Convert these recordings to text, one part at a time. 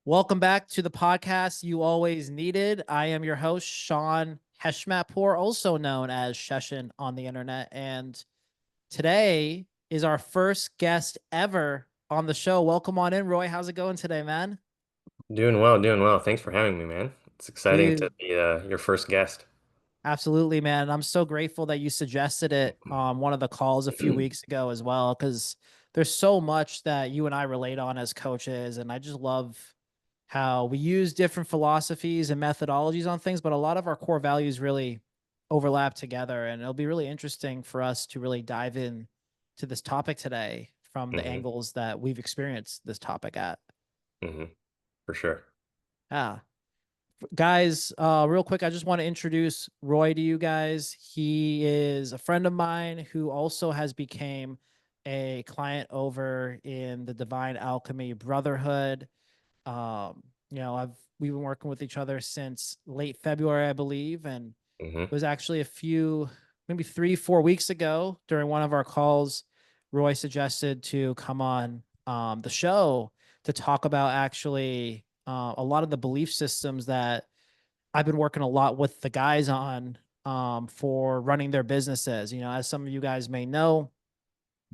Welcome back to the podcast you always needed. I am your host, Shawn Heshmatpour, also known as Sheshin on the internet. And today is our first guest ever on the show. Welcome on in, Roy. How's it going today, man? Doing well, doing well. Thanks for having me, man. It's exciting to Dude, be your first guest. absolutely, man. I'm so grateful that you suggested it on one of the calls a few weeks ago as well, because there's so much that you and I relate on as coaches. And I just love how we use different philosophies and methodologies on things, but a lot of our core values really overlap together. And it'll be really interesting for us to really dive in to this topic today from the hmm angles that we've experienced this topic at. hmm For sure. Ah, guys, real quick, I just want to introduce Roy to you guys. He is a friend of mine who also has became a client over in the Divine Alchemy Brotherhood. I've we've been working with each other since late February, I believe, and hmm it was actually maybe 3, 4 weeks ago during one of our calls, Roy suggested to come on the show to talk about actually a lot of the belief systems that I've been working a lot with the guys on for running their businesses. As some of you guys may know,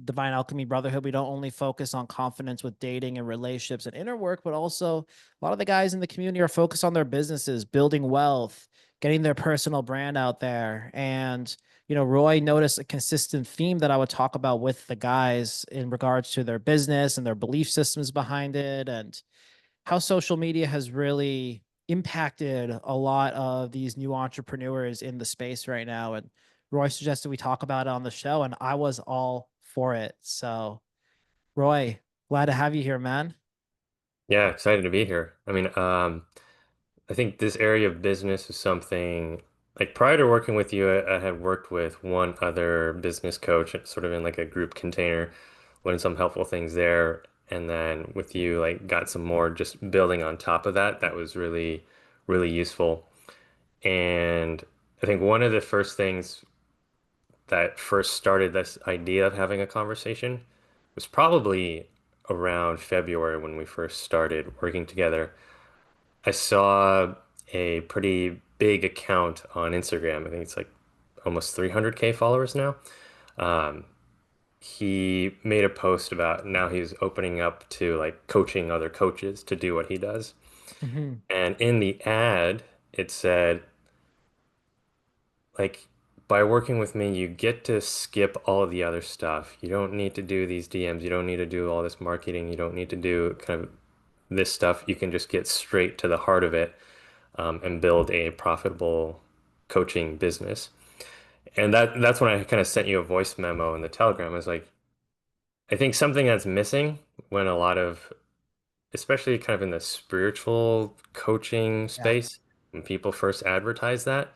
Divine Alchemy Brotherhood, we don't only focus on confidence with dating and relationships and inner work, but also a lot of the guys in the community are focused on their businesses, building wealth, getting their personal brand out there. And, Roy noticed a consistent theme that I would talk about with the guys in regards to their business and their belief systems behind it, and how social media has really impacted a lot of these new entrepreneurs in the space right now. And Roy suggested we talk about it on the show, and I was all for it. So, Roy, glad to have you here, man. Yeah, excited to be here. I think this area of business is something like prior to working with you, I had worked with one other business coach, sort of in like a group container, learned some helpful things there. And then with you, like got some more just building on top of that. That was really, really useful. And I think one of the first things that first started this idea of having a conversation was probably around February when we first started working together. I saw a pretty big account on Instagram. I think it's like almost 300K followers now. Um, he made a post about now he's opening up to like coaching other coaches to do what he does. Hmm. And in the ad, it said, like, by working with me, you get to skip all of the other stuff. You don't need to do these DMs. You don't need to do all this marketing. You don't need to do kind of this stuff. You can just get straight to the heart of it, and build a profitable coaching business. And that's when I kind of sent you a voice memo in the Telegram. I was like, I think something that's missing when a lot of, especially kind of in the spiritual coaching Yeah. space, when people first advertise that,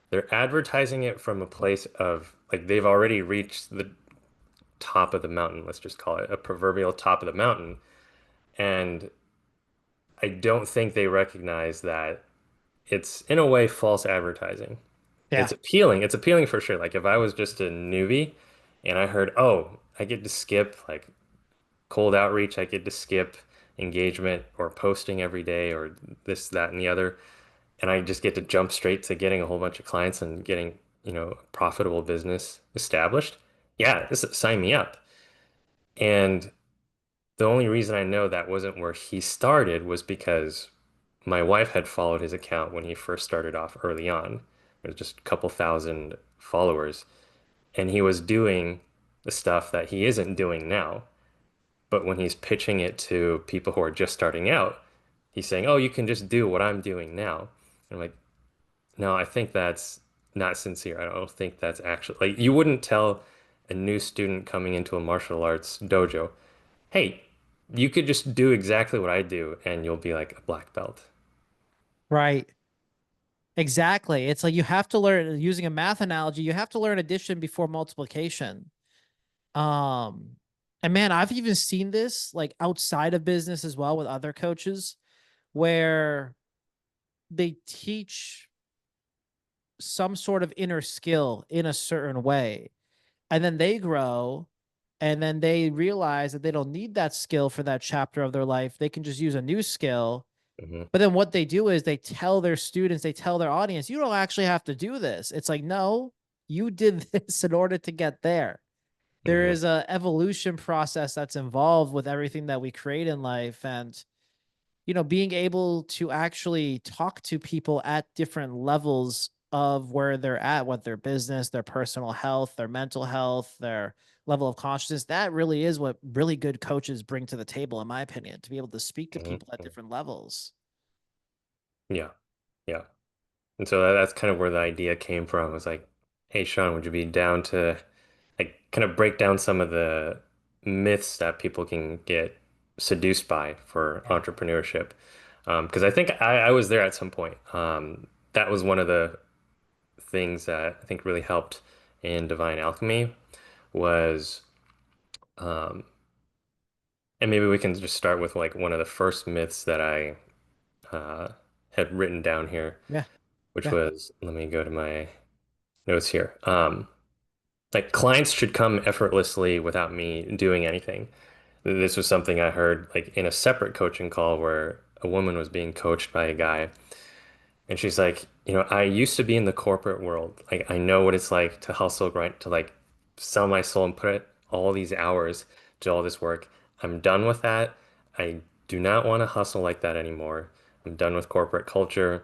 they're advertising it from a place of like they've already reached the top of the mountain, let's just call it a proverbial top of the mountain. And I don't think they recognize that it's in a way false advertising. Yeah. It's appealing. It's appealing for sure. Like if I was just a newbie and I heard, oh, I get to skip like cold outreach, I get to skip engagement or posting every day or this, that, and the other, and I just get to jump straight to getting a whole bunch of clients and getting, a profitable business established. Yeah, sign me up. And the only reason I know that wasn't where he started was because my wife had followed his account when he first started off early on. It was just a couple thousand followers. And he was doing the stuff that he isn't doing now. But when he's pitching it to people who are just starting out, he's saying, oh, you can just do what I'm doing now. And I'm like, no, I think that's not sincere. I don't think that's actually like you wouldn't tell a new student coming into a martial arts dojo, hey, you could just do exactly what I do and you'll be like a black belt. Right. Exactly. It's like you have to learn, using a math analogy, you have to learn addition before multiplication. Um, and man, I've even seen this like outside of business as well with other coaches where they teach some sort of inner skill in a certain way. And then they grow and then they realize that they don't need that skill for that chapter of their life. They can just use a new skill Hmm. But then what they do is they tell their students, they tell their audience, you don't actually have to do this. It's like, no, you did this in order to get there. There Hmm. is a evolution process that's involved with everything that we create in life. And, being able to actually talk to people at different levels of where they're at, what their business, their personal health, their mental health, their level of consciousness, that really is what really good coaches bring to the table, in my opinion, to be able to speak to people at Hmm. different levels. Yeah. Yeah. And so that's kind of where the idea came from. It was like, hey, Shawn, would you be down to like kind of break down some of the myths that people can get seduced by for Yeah. entrepreneurship? Because I think I was there at some point. That was one of the things that I think really helped in Divine Alchemy was, um, and maybe we can just start with like one of the first myths that I uh, had written down here, Yeah. which Yeah. was, let me go to my notes here. Like clients should come effortlessly without me doing anything. This was something I heard like in a separate coaching call where a woman was being coached by a guy. And she's like, I used to be in the corporate world. Like I know what it's like to hustle, grind, to like sell my soul and put it all these hours to all this work. I'm done with that. I do not want to hustle like that anymore. I'm done with corporate culture.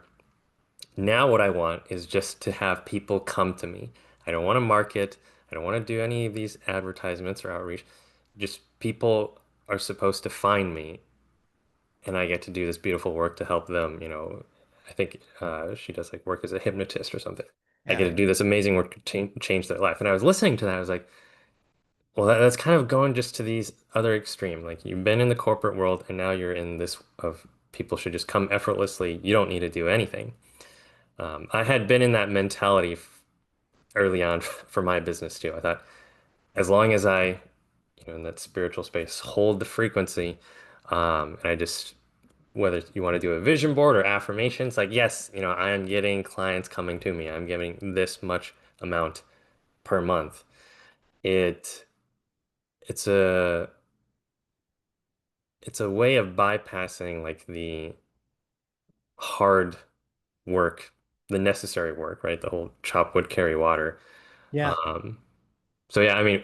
Now what I want is just to have people come to me. I don't want to market. I don't want to do any of these advertisements or outreach. Just people are supposed to find me and I get to do this beautiful work to help them. I think she does like work as a hypnotist or something. I get Yeah. to do this amazing work to change their life. And I was listening to that. I was like, well, that's kind of going just to these other extreme. Like you've been in the corporate world and now you're in this of people should just come effortlessly. You don't need to do anything. I had been in that mentality early on for my business too. I thought as long as I, in that spiritual space, hold the frequency, and I just whether you want to do a vision board or affirmations, like yes, I am getting clients coming to me. I'm getting this much amount per month. It it's a it's a way of bypassing like the hard work, the necessary work, right? The whole chop wood, carry water. Yeah. Um, so yeah, I mean,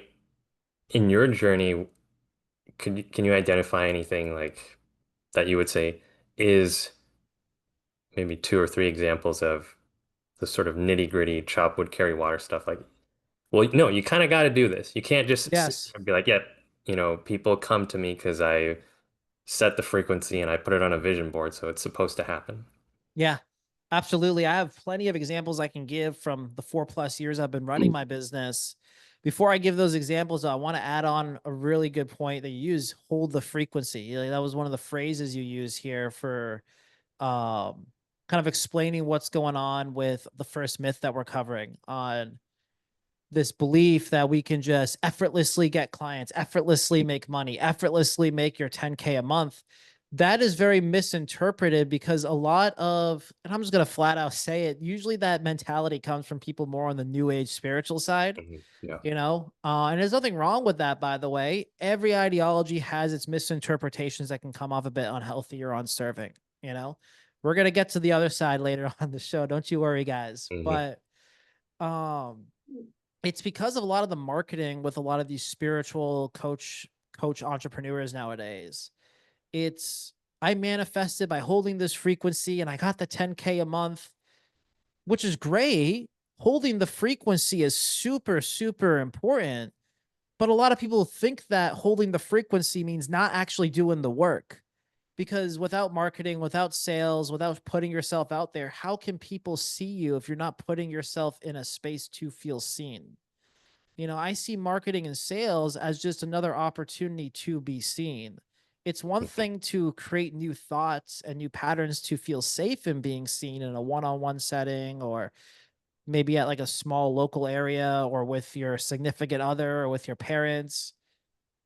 in your journey, can you identify anything like that you would say is maybe two or three examples of the sort of nitty-gritty chop wood, carry water stuff? Like, well, no, you kind of got to do this. You can't just sit Yes. there and be like, yeah, people come to me because I set the frequency and I put it on a vision board, so it's supposed to happen. Yeah. Absolutely. I have plenty of examples I can give from the 4+ years I've been running my business. Before I give those examples, I want to add on a really good point that you use, hold the frequency. Like, that was one of the phrases you use here for um kind of explaining what's going on with the first myth that we're covering on this belief that we can just effortlessly get clients, effortlessly make money, effortlessly make your 10K a month. That is very misinterpreted because a lot of, and I'm just going to flat out say it, usually that mentality comes from people more on the new age spiritual side, Mhm. Yeah. and there's nothing wrong with that, by the way. Every ideology has its misinterpretations that can come off a bit unhealthy or unserving, you know? We're going to get to the other side later on the show. Don't you worry, guys. Hmm. But, um, it's because of a lot of the marketing with a lot of these spiritual coach entrepreneurs nowadays. It's I manifested by holding this frequency and I got the 10K a month, which is great. Holding the frequency is super, super important. But a lot of people think that holding the frequency means not actually doing the work. Because without marketing, without sales, without putting yourself out there, how can people see you if you're not putting yourself in a space to feel seen? I see marketing and sales as just another opportunity to be seen. It's one Hmm. thing to create new thoughts and new patterns to feel safe in being seen in a one on one setting, or maybe at like a small local area, or with your significant other or with your parents.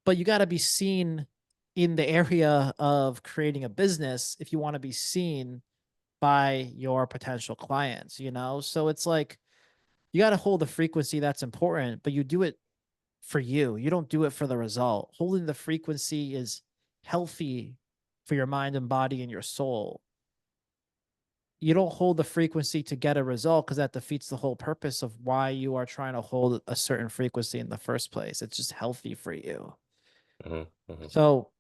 But you got to be seen in the area of creating a business if you want to be seen by your potential clients. So it's like you got to hold the frequency that's important, but you do it for you. You don't do it for the result. Holding the frequency is healthy for your mind and body and your soul. you don't hold the frequency to get a result because that defeats the whole purpose of why you are trying to hold a certain frequency in the first place. It's just healthy for you. Hmm. Hmm. So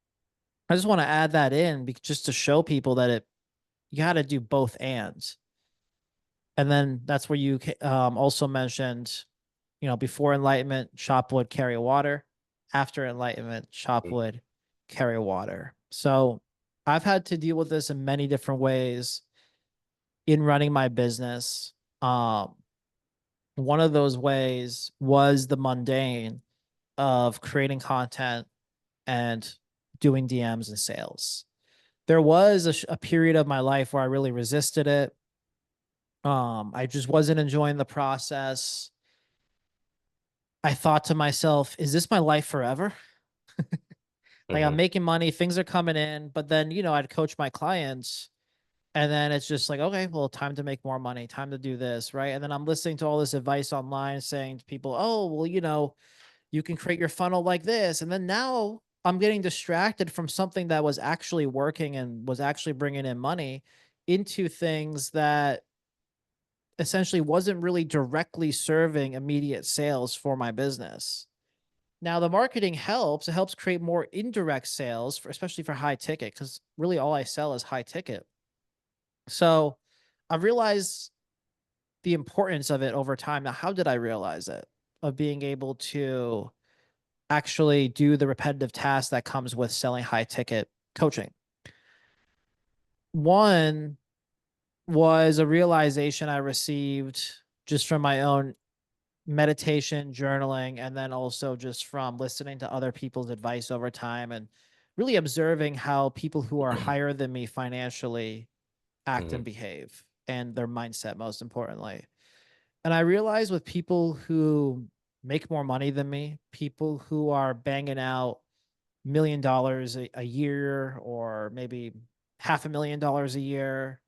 I just want to add that in just to show people that you got to do both ands. And then that's where you also mentioned, before enlightenment, chop wood, carry water. After enlightenment, chop wood, carry water. So I've had to deal with this in many different ways in running my business. Um, One of those ways was the mundane of creating content and doing DMs and sales. There was a period of my life where I really resisted it. I just wasn't enjoying the process. I thought to myself, is this my life forever? Like I'm Hmm. making money, things are coming in, but then, I'd coach my clients and then it's just like, okay, well, time to make more money, time to do this, right? And then I'm listening to all this advice online saying to people, oh, well, you can create your funnel like this. And then now I'm getting distracted from something that was actually working and was actually bringing in money into things that essentially wasn't really directly serving immediate sales for my business. Now the marketing helps. It helps create more indirect sales for especially for high ticket because really all I sell is high ticket. So I've realized the importance of it over time. Now, how did I realize it? Of being able to actually do the repetitive task that comes with selling high ticket coaching. One was a realization I received just from my own meditation, journaling, and then also just from listening to other people's advice over time and really observing how people who are higher than me financially act and Hmm. behave and their mindset, most importantly. And I realized with people who make more money than me, people who are banging out $1 million a year or maybe $500,000 a year,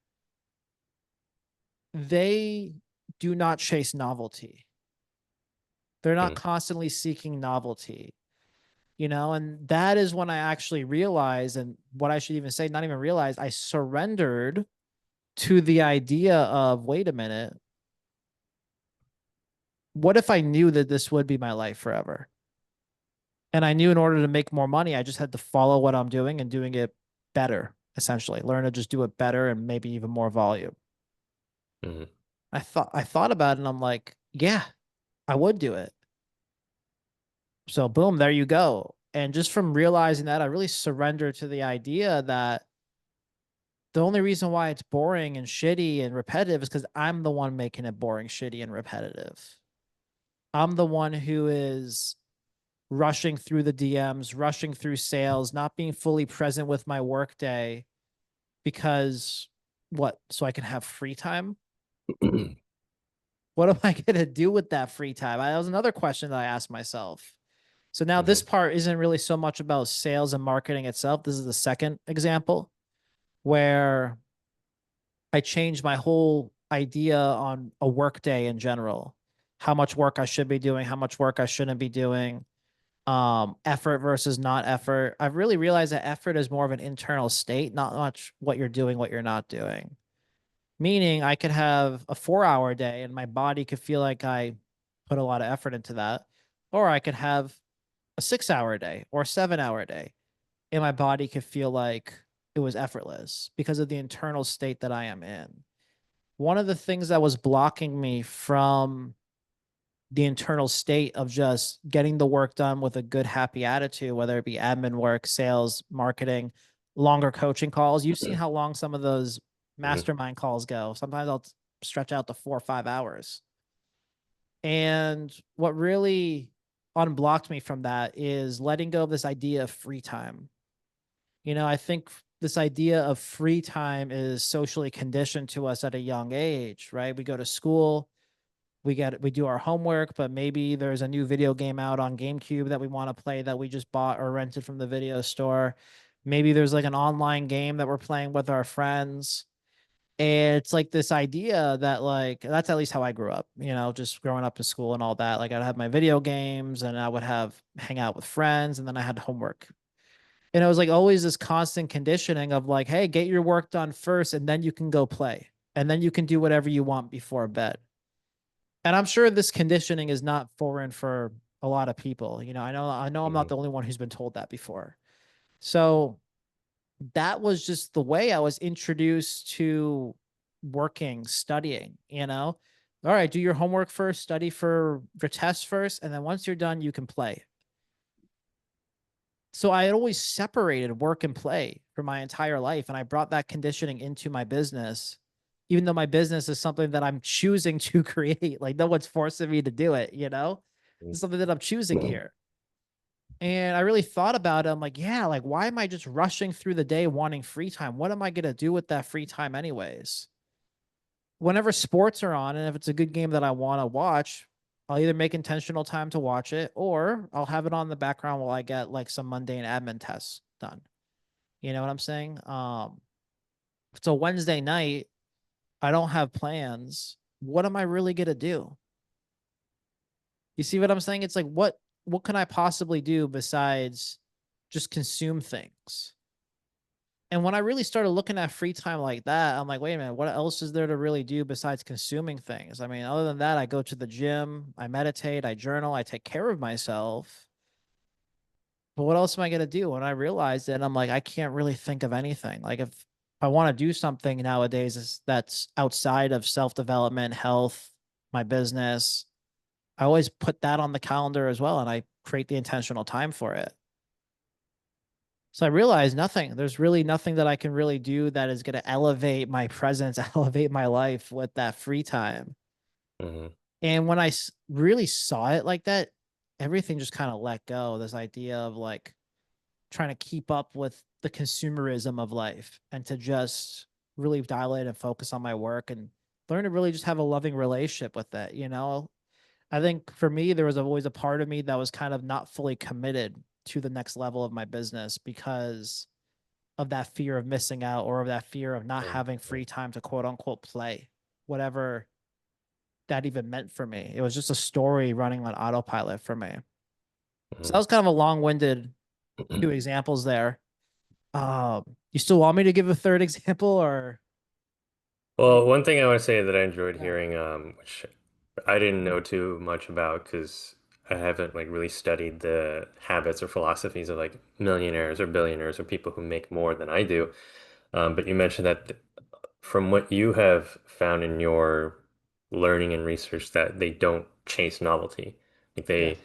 they do not chase novelty. They're not constantly seeking novelty, and that is when I actually realized, and what I should even say, not even realize, I surrendered to the idea of, wait a minute, what if I knew that this would be my life forever? And I knew in order to make more money, I just had to follow what I'm doing and doing it better, essentially. Learn to just do it better and maybe even more volume. Hmm. I thought about it and I'm like, yeah, I would do it. So boom, there you go. And just from realizing that, I really surrendered to the idea that the only reason why it's boring and shitty and repetitive is because I'm the one making it boring, shitty, and repetitive. I'm the one who is rushing through the DMs, rushing through sales, not being fully present with my workday because what? So I can have free time? Hmm. What am I going to do with that free time? That was another question that I asked myself. So now this part isn't really so much about sales and marketing itself. This is the second example where I changed my whole idea on a work day in general, how much work I should be doing, how much work I shouldn't be doing, effort versus not effort. I've really realized that effort is more of an internal state, not much what you're doing, what you're not doing. Meaning I could have a 4 hour day and my body could feel like I put a lot of effort into that. Or I could have a 6 hour day or a 7 hour day and my body could feel like it was effortless because of the internal state that I am in. One of the things that was blocking me from the internal state of just getting the work done with a good, happy attitude, whether it be admin work, sales, marketing, longer coaching calls. You've seen how long some of those Hmm. mastermind calls go. Sometimes I'll stretch out to 4 or 5 hours. And what really unblocked me from that is letting go of this idea of free time. I think this idea of free time is socially conditioned to us at a young age, right? We go to school, we do our homework, but maybe there's a new video game out on GameCube that we want to play that we just bought or rented from the video store. Maybe there's like an online game that we're playing with our friends. And it's like this idea that like that's at least how I grew up, just growing up in school and all that. Like I'd have my video games and I would have hang out with friends and then I had homework. And it was like always this constant conditioning of like, hey, get your work done first and then you can go play. and then you can do whatever you want before bed. And I'm sure this conditioning is not foreign for a lot of people. I know I'm not Hmm. the only one who's been told that before. So that was just the way I was introduced to working, studying. All right, do your homework first, study for your test first, and then once you're done, you can play. So I had always separated work and play for my entire life. And I brought that conditioning into my business, even though my business is something that I'm choosing to create. Like no one's forcing me to do it. It's something that I'm choosing here. And I really thought about it. I'm like, yeah, like why am I just rushing through the day wanting free time? What am I gonna do with that free time anyways? Whenever sports are on, and if it's a good game that I want to watch, I'll either make intentional time to watch it or I'll have it on the background while I get like some mundane admin tests done. You know what I'm saying? If it's a Wednesday night, I don't have plans. What am I really gonna do? You see what I'm saying? It's like what can I possibly do besides just consume things? And when I really started looking at free time like that, I'm like, wait a minute, what else is there to really do besides consuming things? I mean, other than that, I go to the gym, I meditate, I journal, I take care of myself. But what else am I going to do? When I realized it, I'm like, I can't really think of anything. Like, if I want to do something nowadays that's outside of self development, health, my business, I always put that on the calendar as well. And I create the intentional time for it. So I realized nothing. There's really nothing that I can really do that is going to elevate my presence, elevate my life with that free time. Hmm. And when I really saw it like that, everything just kind of let go. This idea of like trying to keep up with the consumerism of life and to just really dial in and focus on my work and learn to really just have a loving relationship with it. I think for me, there was always a part of me that was kind of not fully committed to the next level of my business because of that fear of missing out or of that fear of not having free time to quote unquote play, whatever that even meant for me. It was just a story running on autopilot for me. So that was kind of a long-winded few examples there. You still want me to give a third example or Well, one thing I want to say that I enjoyed yeah. hearing, which I didn't know too much about because I haven't like really studied the habits or philosophies of like millionaires or billionaires or people who make more than I do. But you mentioned that from what you have found in your learning and research that they don't chase novelty. Like Yes.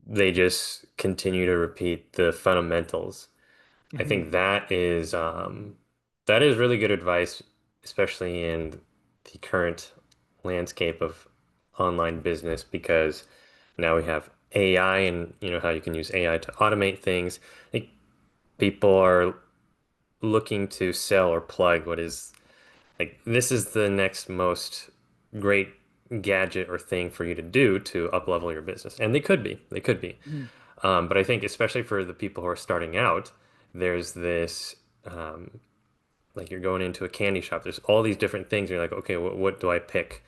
they just continue to repeat the fundamentals. I Hmm. think that is really good advice, especially in the current landscape of online business, because now we have AI and you know how you can use AI to automate things. I think people are looking to sell or plug what is like this is the next most great gadget or thing for you to do to up level your business. And they could be. Hmm. But I think especially for the people who are starting out, there's this like you're going into a candy shop. There's all these different things. You're like, okay, what do I pick?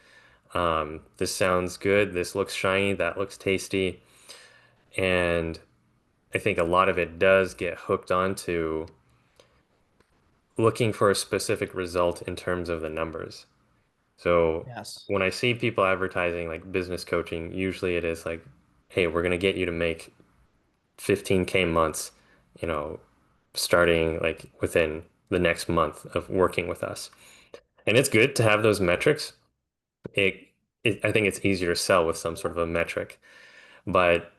This sounds good. This looks shiny. That looks tasty. And I think a lot of it does get hooked onto looking for a specific result in terms of the numbers. So Yes. when I see people advertising like business coaching, usually it is like, hey, we're gonna get you to make 15K months, you know, starting like within the next month of working with us. And it's good to have those metrics. It, I think it's easier to sell with some sort of a metric. But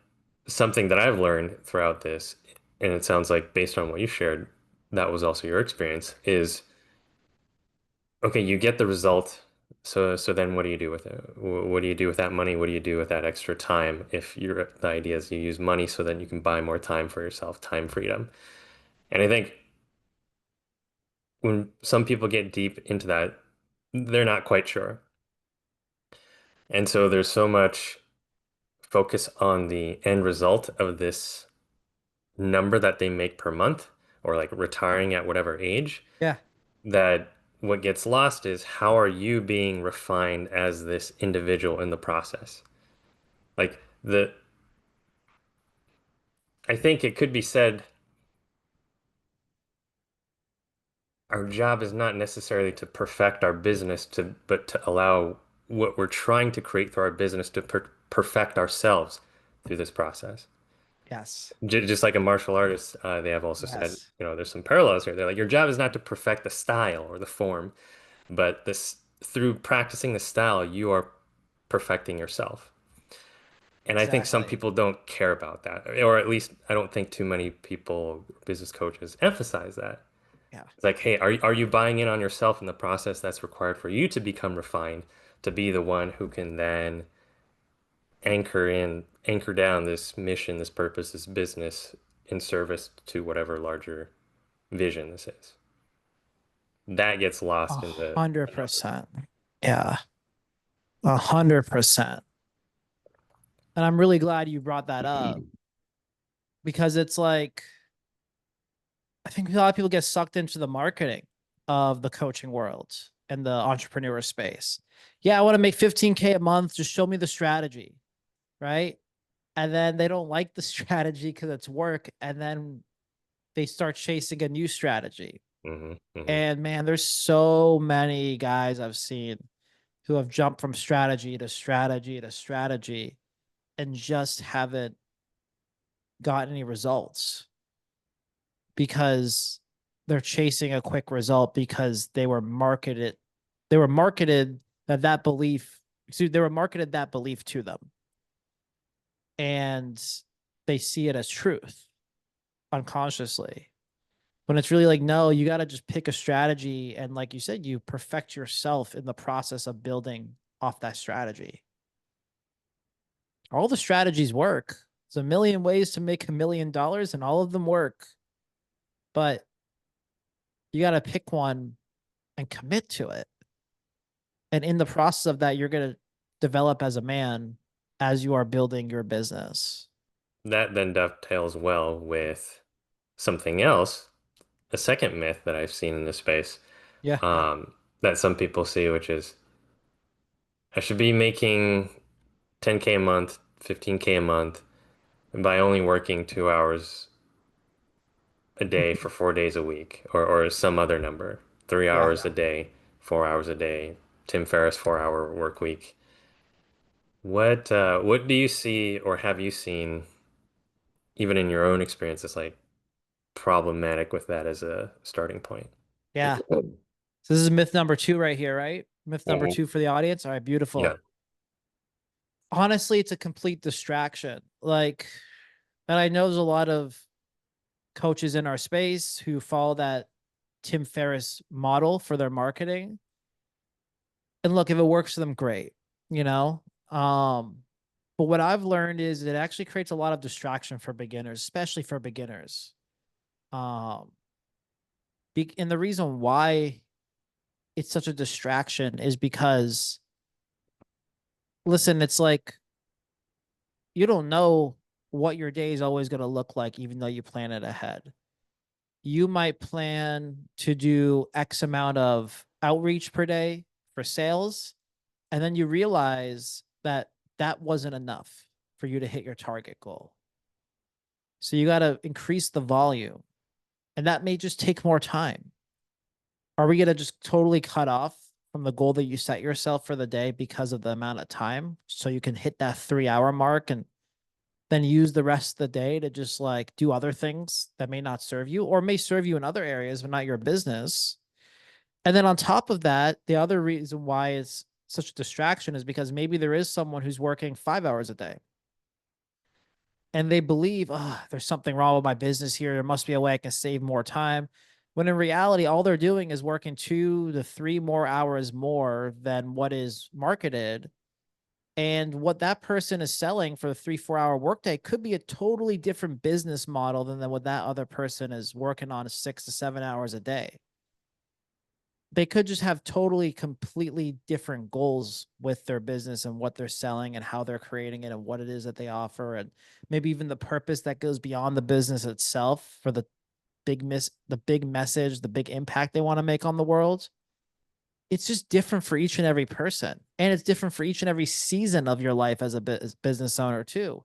something that I've learned throughout this, and it sounds like based on what you shared, that was also your experience, is okay, you get the result. So then what do you do with it? What do you do with that money? What do you do with that extra time? If the idea is you use money so then you can buy more time for yourself, time freedom. And I think when some people get deep into that, they're not quite sure. And so there's so much focus on the end result of this number that they make per month or like retiring at whatever age Yeah. that what gets lost is how are you being refined as this individual in the process? Like I think it could be said, our job is not necessarily to perfect our business but to allow what we're trying to create through our business to perfect ourselves through this process. Yes. Just like a martial artist, they have also said, Yes. there's some parallels here. They're like, your job is not to perfect the style or the form, but this through practicing the style, you are perfecting yourself. And I think some Exactly. people don't care about that, or at least I don't think too many people, business coaches, emphasize that. Yeah. It's like, hey, are you buying in on yourself in the process that's required for you to become refined, to be the one who can then anchor down this mission, this purpose, this business in service to whatever larger vision this is. That gets A lost in the hundred numbers. percent. Yeah. 100%. And I'm really glad you brought that up because it's like, I think a lot of people get sucked into the marketing of the coaching world and the entrepreneur space. Yeah, I want to make 15K a month. Just show me the strategy. Right. And then they don't like the strategy because it's work. And then they start chasing a new strategy. Hmm. Hmm. And man, there's so many guys I've seen who have jumped from strategy to strategy to strategy and just haven't gotten any results because they're chasing a quick result because they were marketed that belief, they were marketed that belief to them and they see it as truth unconsciously. When it's really like, no, you got to just pick a strategy. And like you said, you perfect yourself in the process of building off that strategy. All the strategies work. There's a million ways to make $1 million and all of them work. But you got to pick one and commit to it. And in the process of that, you're going to develop as a man as you are building your business. That then dovetails well with something else, a second myth that I've seen in this space, Yeah. that some people see, which is I should be making 10K a month, 15K a month by only working 2 hours a day for 4 days a week, or some other number, three Yeah. hours a day, 4 hours a day, Tim Ferriss 4 hour work week. What do you see or have you seen, even in your own experience, that's like problematic with that as a starting point? Yeah. So this is myth number two right here, right? Myth number Mhm. two for the audience. All right, Yeah. beautiful. Honestly, it's a complete distraction. Like, and I know there's a lot of coaches in our space who follow that Tim Ferriss model for their marketing. And look, if it works for them, great, you know? Um, but what I've learned is it actually creates a lot of distraction for beginners, especially for beginners. Um, and the reason why it's such a distraction is because, listen, it's like you don't know what your day is always going to look like, even though you plan it ahead. You might plan to do X amount of outreach per day for sales, and then you realize that that wasn't enough for you to hit your target goal. So you got to increase the volume, and that may just take more time. Are we going to just totally cut off from the goal that you set yourself for the day because of the amount of time so you can hit that 3 hour mark and then use the rest of the day to just like do other things that may not serve you or may serve you in other areas, but not your business? And then on top of that, the other reason why it's such a distraction is because maybe there is someone who's working 5 hours a day and they believe, oh, there's something wrong with my business here. There must be a way I can save more time. When in reality, all they're doing is working 2 to 3 more hours more than what is marketed. And what that person is selling for the 3, 4 hour workday could be a totally different business model than what that other person is working on 6 to 7 hours a day. They could just have totally, completely different goals with their business and what they're selling and how they're creating it and what it is that they offer. And maybe even the purpose that goes beyond the business itself for the the big message, the big impact they want to make on the world. It's just different for each and every person. And it's different for each and every season of your life as a business owner too.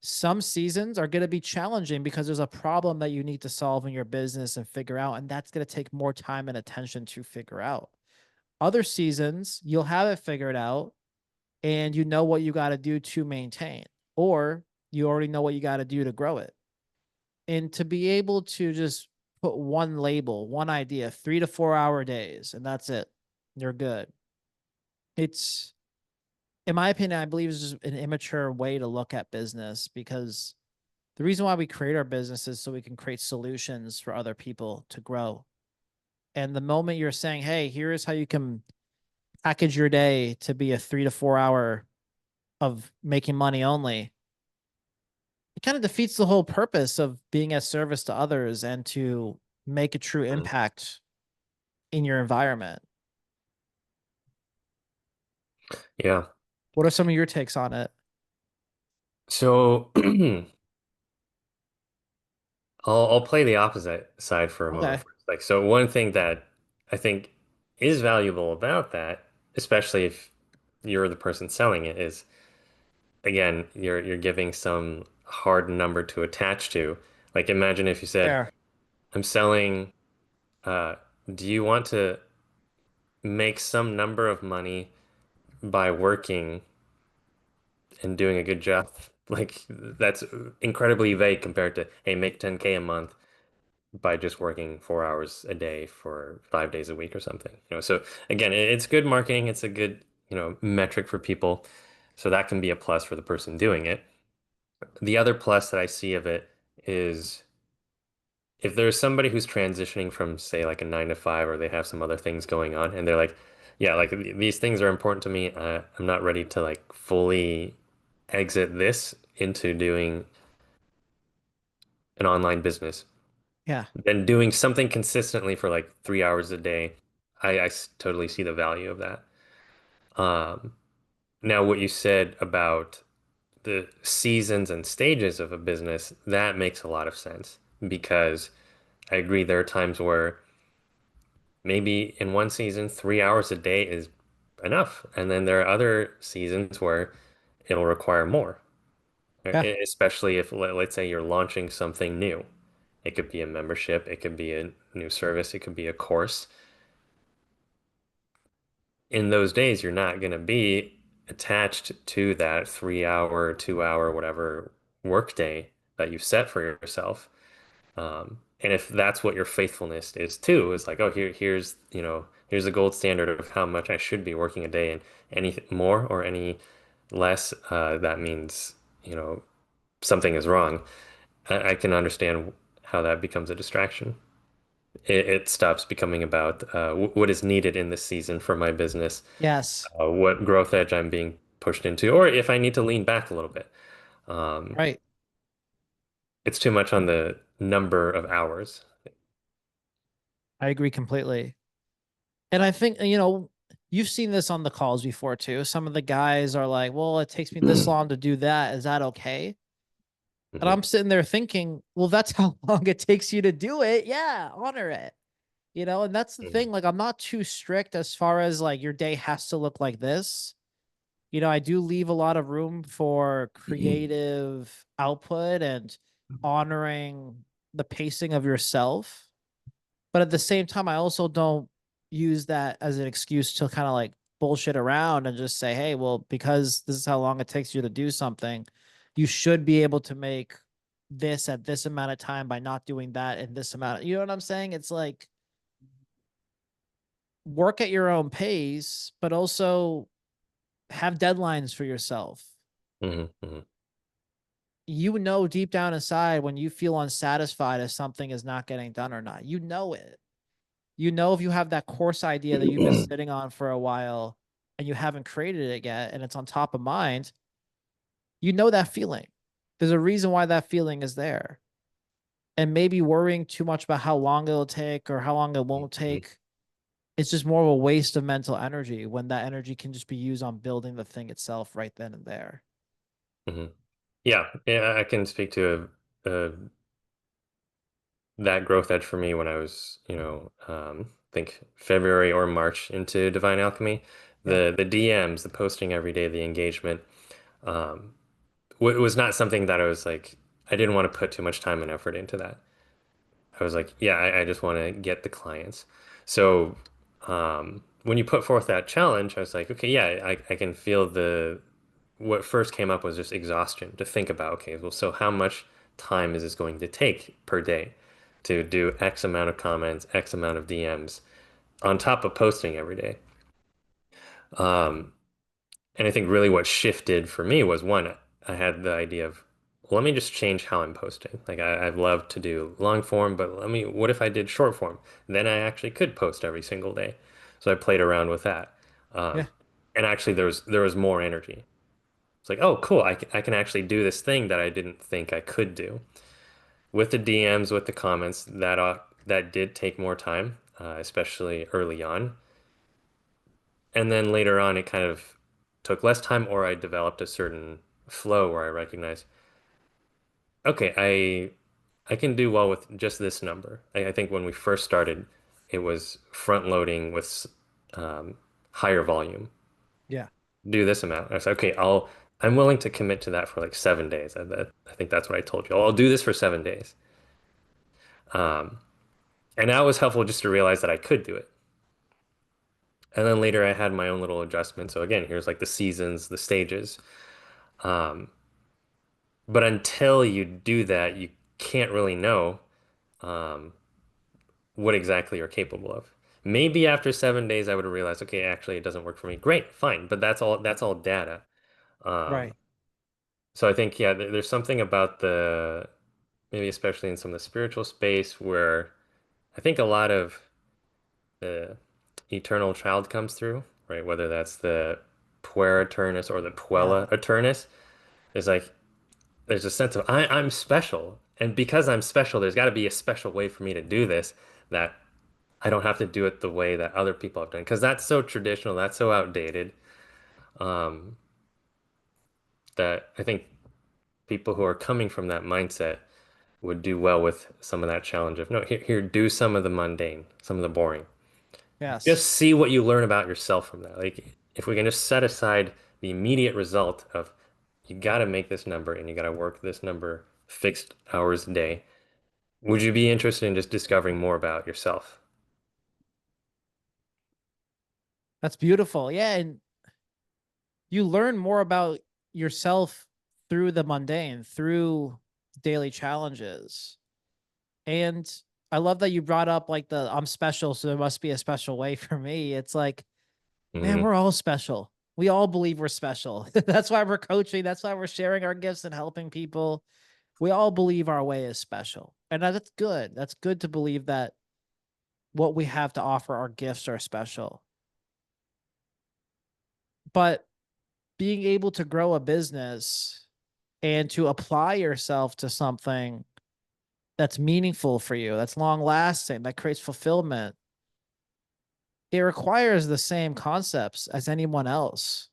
Some seasons are going to be challenging because there's a problem that you need to solve in your business and figure out, and that's going to take more time and attention to figure out. Other seasons, you'll have it figured out and you know what you got to do to maintain, or you already know what you got to do to grow it. And to be able to just put one label, one idea, 3 to 4 hour days, and that's it, you're good. It's, in my opinion, I believe it's just an immature way to look at business, because the reason why we create our business is so we can create solutions for other people to grow. And the moment you're saying, hey, here is how you can package your day to be a 3 to 4 hour of making money only, it kind of defeats the whole purpose of being a service to others and to make a true Mhm. impact in your environment. Yeah. What are some of your takes on it? So I'll play the opposite side for a moment Okay. first. Like, so one thing that I think is valuable about that, especially if you're the person selling it, is again, you're giving some hard number to attach to. Like, imagine if you said, Fair. I'm selling, uh, do you want to make some number of money by working and doing a good job? Like, that's incredibly vague compared to, hey, make 10K a month by just working 4 hours a day for 5 days a week or something. So again, it's good marketing. It's a good, metric for people. So that can be a plus for the person doing it. The other plus that I see of it is if there's somebody who's transitioning from, say, like a 9 to 5, or they have some other things going on, and they're like, yeah, like these things are important to me. I'm not ready to like fully exit this into doing an online business. Yeah. Then doing something consistently for like 3 hours a day, totally see the value of that. Um, Now, what you said about the seasons and stages of a business, that makes a lot of sense because I agree there are times where maybe in one season, 3 hours a day is enough. And then there are other seasons where it'll require more, Yeah. especially if, let's say, you're launching something new. It could be a membership, it could be a new service, it could be a course. In those days, you're not going to be attached to that 3 hour, 2 hour, whatever workday that you set for yourself. And if that's what your faithfulness is too, is like, oh, here's the gold standard of how much I should be working a day, and any more or any less, that means, something is wrong. I can understand how that becomes a distraction. It stops becoming about what is needed in this season for my business, Yes. what growth edge I'm being pushed into, or if I need to lean back a little bit. Um, Right. it's too much on the number of hours. I agree completely. And I think, you've seen this on the calls before too. Some of the guys are like, well, it takes me this long to do that. Is that okay? And Hmm. I'm sitting there thinking, well, that's how long it takes you to do it. Yeah, honor it. And that's the Hmm. thing. Like, I'm not too strict as far as like your day has to look like this. I do leave a lot of room for creative output and honoring the pacing of yourself. But at the same time, I also don't use that as an excuse to kind of like bullshit around and just say, hey, well, because this is how long it takes you to do something, you should be able to make this at this amount of time by not doing that in this amount. You know what I'm saying? It's like work at your own pace, but also have deadlines for yourself. Hmm. Hmm. Deep down inside when you feel unsatisfied if something is not getting done or not. It. If you have that course idea that you've been sitting on for a while and you haven't created it yet and it's on top of mind, that feeling. There's a reason why that feeling is there. And maybe worrying too much about how long it'll take or how long it won't take, it's just more of a waste of mental energy when that energy can just be used on building the thing itself right then and there. Hmm. Yeah, yeah, I can speak to that growth edge for me when I was, I think February or March into Divine Alchemy. Yeah. The DMs, the posting every day, the engagement. Um, it was not something that I was like, I didn't want to put too much time and effort into that. I was like, yeah, I just want to get the clients. So when you put forth that challenge, I was like, okay, yeah, I can feel what first came up was just exhaustion to think about, okay, well, so how much time is this going to take per day to do X amount of comments, X amount of DMs on top of posting every day? Um, and I think really what shifted for me was one, I had the idea of, well, let me just change how I'm posting. Like I've loved to do long form, but what if I did short form? Then I actually could post every single day. So I played around with that. Yeah. Um, and actually there was more energy. It's like, oh, cool. I can actually do this thing that I didn't think I could do. With the DMs, with the comments, that did take more time, especially early on. And then later on, it kind of took less time, or I developed a certain flow where I recognized, okay, I can do well with just this number. I think when we first started, it was front loading with higher volume. Yeah. Do this amount. I said, okay, I'm willing to commit to that for like 7 days. I think that's what I told you. I'll do this for 7 days. Um, and that was helpful just to realize that I could do it. And then later I had my own little adjustment. So again, here's like the seasons, the stages. Um, but until you do that, you can't really know um, what exactly you're capable of. Maybe after 7 days, I would have realized, okay, actually, it doesn't work for me. Great, fine, but that's all data. Um, Right. so I think, yeah, there's something about maybe especially in some of the spiritual space where I think a lot of the eternal child comes through, right? Whether that's the puer eternus or the Yeah. puella eternus, is like there's a sense of I'm special, and because I'm special, there's got to be a special way for me to do this that I don't have to do it the way that other people have done, because that's so traditional, that's so outdated, um, that I think people who are coming from that mindset would do well with some of that challenge of no, here, do some of the mundane, some of the boring. Yes. Just see what you learn about yourself from that. Like, if we can just set aside the immediate result of you got to make this number and you got to work this number fixed hours a day, would you be interested in just discovering more about yourself? That's beautiful. Yeah. And you learn more about yourself through the mundane, through daily challenges. And I love that you brought up like the I'm special, so there must be a special way for me. It's like, man, Hmm. we're all special. We all believe we're special. That's why we're coaching. That's why we're sharing our gifts and helping people. We all believe our way is special. And that's good. That's good to believe that what we have to offer, our gifts are special. But being able to grow a business and to apply yourself to something that's meaningful for you, that's long lasting, that creates fulfillment, it requires the same concepts as anyone else.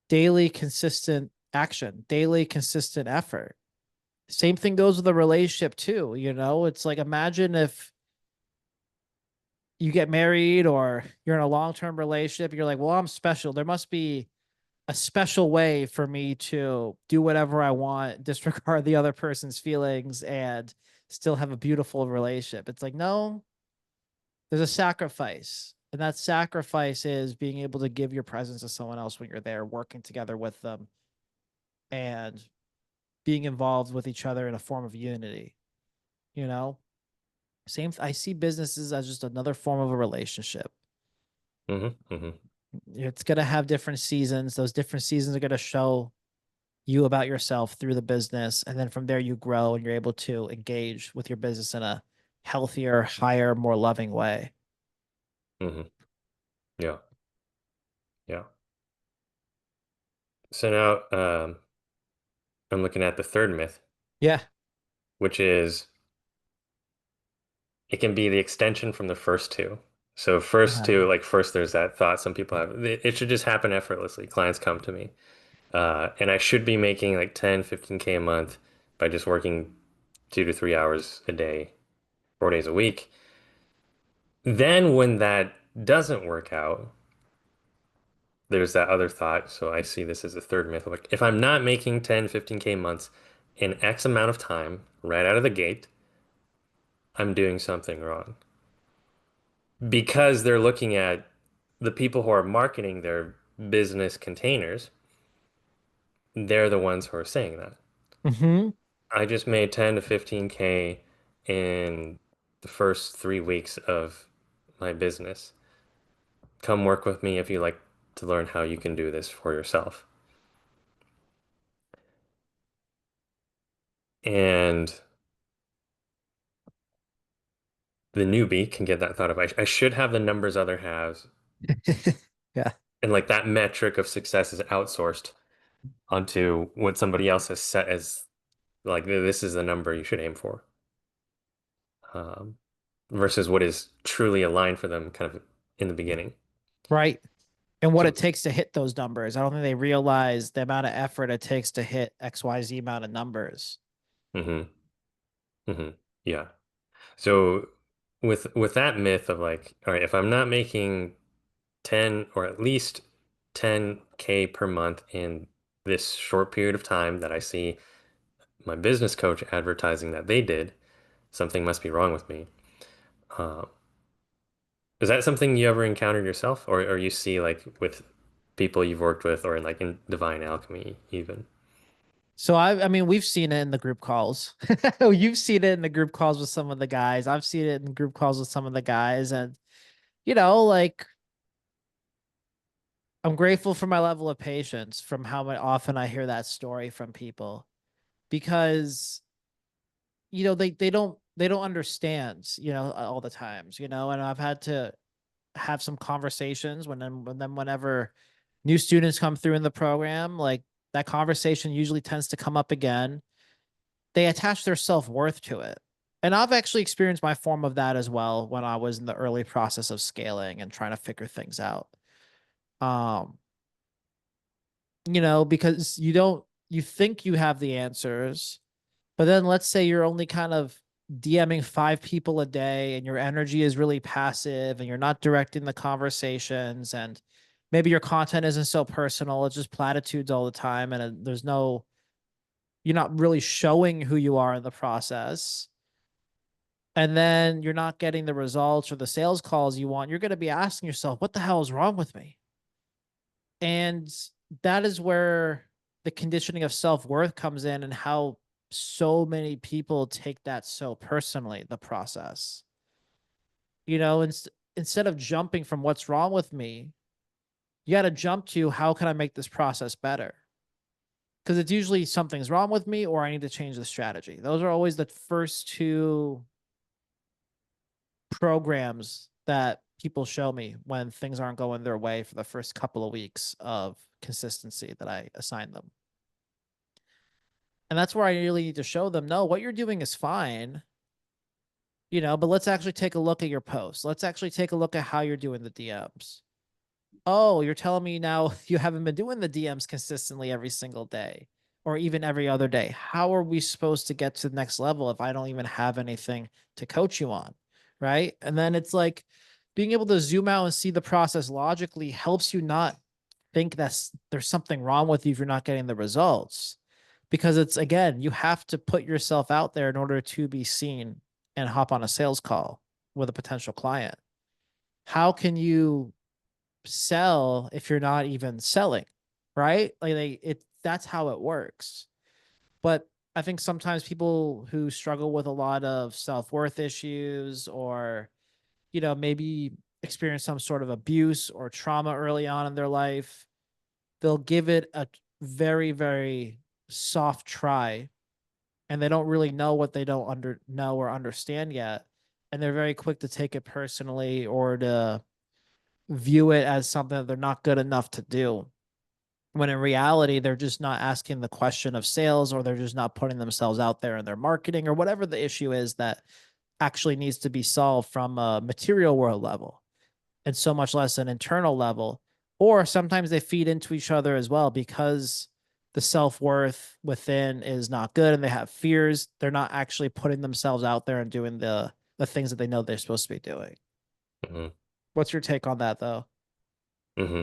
Daily consistent action, daily consistent effort. Same thing goes with a relationship too. It's like imagine if you get married or you're in a long-term relationship, you're like, well, I'm special. There must be a special way for me to do whatever I want, disregard the other person's feelings, and still have a beautiful relationship. It's like, no, there's a sacrifice. And that sacrifice is being able to give your presence to someone else when you're there, working together with them and being involved with each other in a form of unity. You know, I see businesses as just another form of a relationship. Hmm. Hmm. It's going to have different seasons. Those different seasons are going to show you about yourself through the business. And then from there, you grow and you're able to engage with your business in a healthier, higher, more loving way. Hmm. Yeah. Yeah. So now I'm looking at the third myth, Yeah. which is it can be the extension from the first two. So first two, like first there's that thought some people have, it should just happen effortlessly. Clients come to me. And I should be making like 10, 15K a month by just working 2 to 3 hours a day, 4 days a week. Then when that doesn't work out, there's that other thought. So I see this as a third myth. Like if I'm not making 10, 15K months in X amount of time right out of the gate, I'm doing something wrong. Because they're looking at the people who are marketing their business containers, they're the ones who are saying that. Hmm. I just made 10 to 15K in the first 3 weeks of my business. Come work with me if you like to learn how you can do this for yourself. And the newbie can get that thought of, I should have the numbers other has, Yeah. and like that metric of success is outsourced onto what somebody else has set as like this is the number you should aim for, um, versus what is truly aligned for them kind of in the beginning. Right. And what it So, takes to hit those numbers. I don't think they realize the amount of effort it takes to hit XYZ amount of numbers. hmm hmm yeah. So with that myth of like, all right, if I'm not making 10 or at least 10K per month in this short period of time that I see my business coach advertising that they did, something must be wrong with me. Uh, is that something you ever encountered yourself, or you see like with people you've worked with, or like in Divine Alchemy even? So I mean, we've seen it in the group calls. You've seen it in the group calls with some of the guys. I've seen it in group calls with some of the guys. And, like I'm grateful for my level of patience from how often I hear that story from people because, they don't understand, all the times, and I've had to have some conversations whenever new students come through in the program, like that conversation usually tends to come up again. They attach their self-worth to it. And I've actually experienced my form of that as well when I was in the early process of scaling and trying to figure things out. Um, because you think you have the answers, but then let's say you're only kind of DMing 5 people a day and your energy is really passive and you're not directing the conversations and maybe your content isn't so personal, it's just platitudes all the time and you're not really showing who you are in the process. And then you're not getting the results or the sales calls you want, you're going to be asking yourself, what the hell is wrong with me? And that is where the conditioning of self-worth comes in and how so many people take that so personally, the process. Instead of jumping from what's wrong with me, you got to jump to how can I make this process better? Because it's usually something's wrong with me or I need to change the strategy. Those are always the first two programs that people show me when things aren't going their way for the first couple of weeks of consistency that I assign them. And that's where I really need to show them, no, what you're doing is fine, but let's actually take a look at your posts. Let's actually take a look at how you're doing the DMs. Oh, you're telling me now you haven't been doing the DMs consistently every single day or even every other day. How are we supposed to get to the next level if I don't even have anything to coach you on? Right. And then it's like being able to zoom out and see the process logically helps you not think that there's something wrong with you if you're not getting the results. Because it's, again, you have to put yourself out there in order to be seen and hop on a sales call with a potential client. How can you sell if you're not even selling, right? That's how it works. But I think sometimes people who struggle with a lot of self-worth issues or, maybe experience some sort of abuse or trauma early on in their life, they'll give it a very, very soft try and they don't really know what they don't know or understand yet. And they're very quick to take it personally or to view it as something that they're not good enough to do. When in reality, they're just not asking the question of sales or they're just not putting themselves out there in their marketing or whatever the issue is that actually needs to be solved from a material world level and so much less an internal level. Or sometimes they feed into each other as well because the self-worth within is not good and they have fears. They're not actually putting themselves out there and doing the things that they know they're supposed to be doing. Hmm What's your take on that though? hmm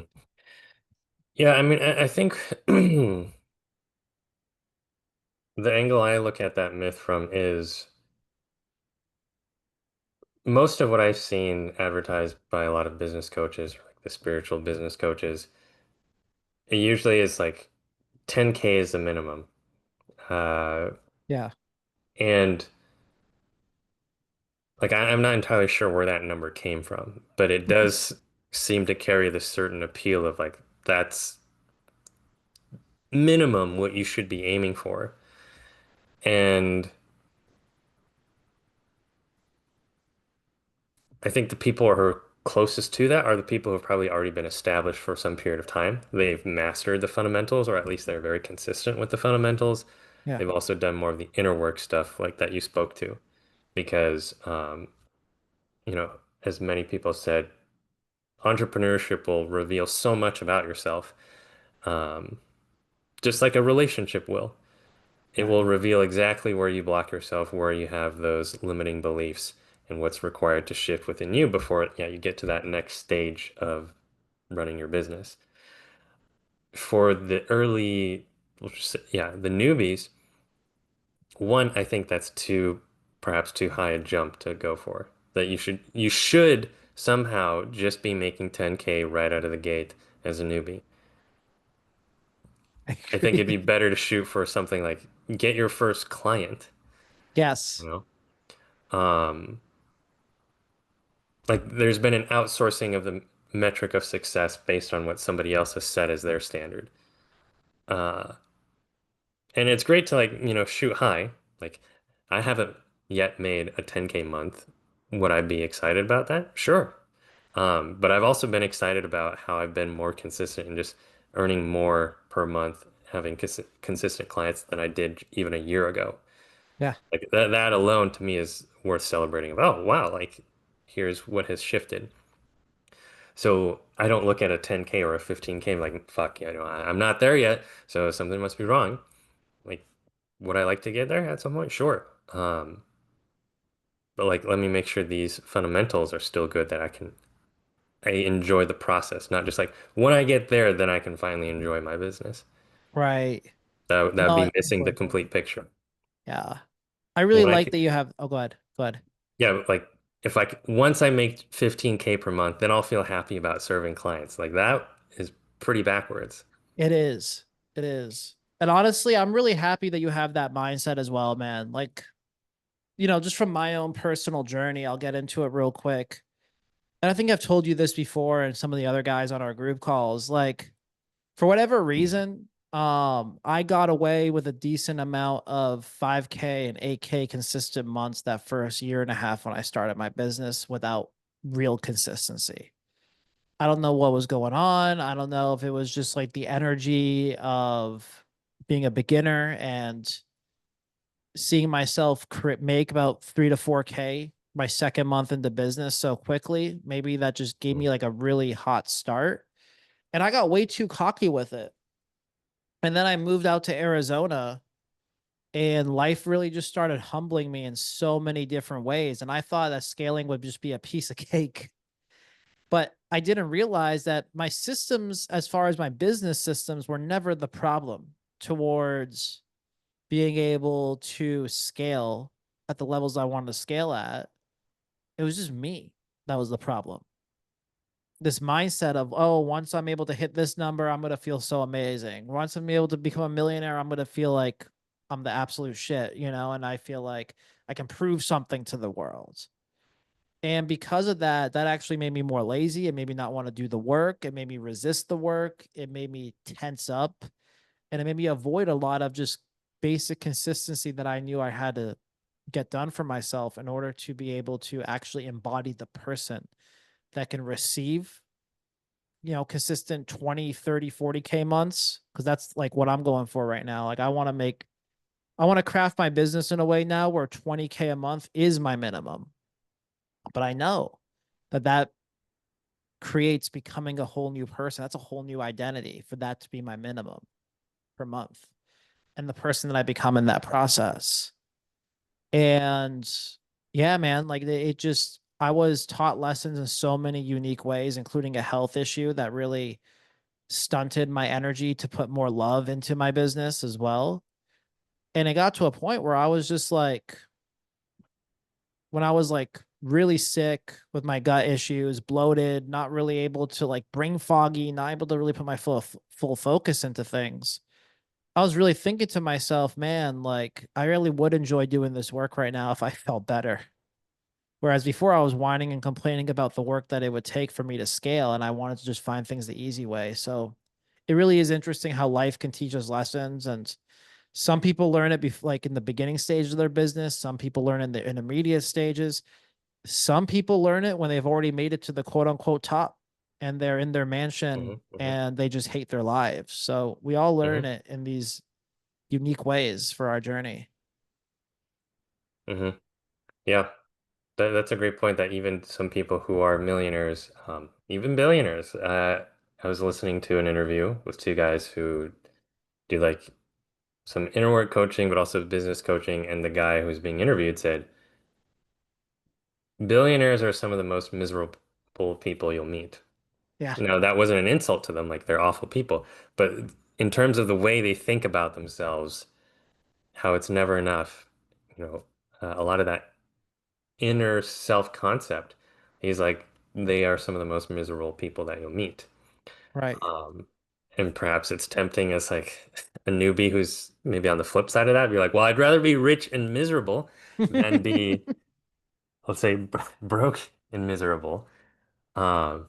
Yeah, I mean, I think the angle I look at that myth from is most of what I've seen advertised by a lot of business coaches, or like the spiritual business coaches, it usually is like 10K is the minimum. Uh, Yeah. and like I'm not entirely sure where that number came from, but it does seem to carry this certain appeal of like that's minimum what you should be aiming for. And I think the people who are closest to that are the people who have probably already been established for some period of time. They've mastered the fundamentals, or at least they're very consistent with the fundamentals. Yeah. They've also done more of the inner work stuff like that you spoke to, because you know, as many people said, entrepreneurship will reveal so much about yourself, um, just like a relationship will. It Yeah. will reveal exactly where you block yourself, where you have those limiting beliefs, and what's required to shift within you before, yeah, you get to that next stage of running your business. For the early, we'll just say, yeah, the newbies, one, I think that's perhaps too high a jump to go for. That you should somehow just be making 10K right out of the gate as a newbie. I I think it'd be agree. better to shoot for something like get your first client, Yes. you know? Like there's been an outsourcing of the metric of success based on what somebody else has set as their standard. Uh, and it's great to like, shoot high. Like I haven't yet made a 10K month. Would I be excited about that? Sure. But I've also been excited about how I've been more consistent in just earning more per month, having consistent clients than I did even a year ago. Yeah. Like that alone to me is worth celebrating. Oh, wow, like here's what has shifted. So I don't look at a 10K or a 15K like, fuck, yeah, no, I'm not there yet, so something must be wrong. Like, would I like to get there at some point? Sure. But like, let me make sure these fundamentals are still good that I enjoy the process, not just like when I get there, then I can finally enjoy my business. Right. That would No, I be missing the completely agree. complete picture. Yeah. I really When I like can, that you have, oh, go ahead. Go ahead. yeah, like if like once I make 15K per month, then I'll feel happy about serving clients. Like that is pretty backwards. It is. It is. And honestly, I'm really happy that you have that mindset as well, man. Like, just from my own personal journey, I'll get into it real quick. And I think I've told you this before and some of the other guys on our group calls. Like, for whatever reason, I got away with a decent amount of 5K and 8K consistent months that first year and a half when I started my business without real consistency. I don't know what was going on. I don't know if it was just like the energy of being a beginner and seeing myself make about 3 to 4K my second month into business so quickly. Maybe that just gave me like a really hot start. And I got way too cocky with it. And then I moved out to Arizona and life really just started humbling me in so many different ways. And I thought that scaling would just be a piece of cake. But I didn't realize that my systems, as far as my business systems, were never the problem towards being able to scale at the levels I wanted to scale at. It was just me that was the problem. This mindset of, oh, once I'm able to hit this number, I'm going to feel so amazing. Once I'm able to become a millionaire, I'm going to feel like I'm the absolute shit, and I feel like I can prove something to the world. And because of that, that actually made me more lazy. It made me not want to do the work. It made me resist the work. It made me tense up and it made me avoid a lot of just basic consistency that I knew I had to get done for myself in order to be able to actually embody the person that can receive, consistent 20, 30, 40K months. Cause that's like what I'm going for right now. Like I want to craft my business in a way now where 20K a month is my minimum. But I know that creates becoming a whole new person. That's a whole new identity for that to be my minimum per month and the person that I become in that process. And yeah, man, like it just, I was taught lessons in so many unique ways, including a health issue that really stunted my energy to put more love into my business as well. And it got to a point where I was just like, when I was like really sick with my gut issues, bloated, not really able to like brain foggy, not able to really put my full focus into things. I was really thinking to myself, man, like I really would enjoy doing this work right now if I felt better. Whereas before I was whining and complaining about the work that it would take for me to scale, and I wanted to just find things the easy way. So it really is interesting how life can teach us lessons. And some people learn it like in the beginning stage of their business. Some people learn in the intermediate stages. Some people learn it when they've already made it to the quote unquote top and they're in their mansion hmm hmm and they just hate their lives. So we all learn hmm it in these unique ways for our journey. hmm Yeah, that's a great point that even some people who are millionaires, even billionaires, I was listening to an interview with two guys who do like some inner work coaching, but also business coaching. And the guy who was being interviewed said, billionaires are some of the most miserable people you'll meet. Yeah, Now, that wasn't an insult to them, like they're awful people, but in terms of the way they think about themselves, how it's never enough, you know, a lot of that inner self-concept, he's like, they are some of the most miserable people that you'll meet. right. Um, and perhaps it's tempting as like a newbie who's maybe on the flip side of that, be like, well, I'd rather be rich and miserable than be, let's say, broke and miserable. Um,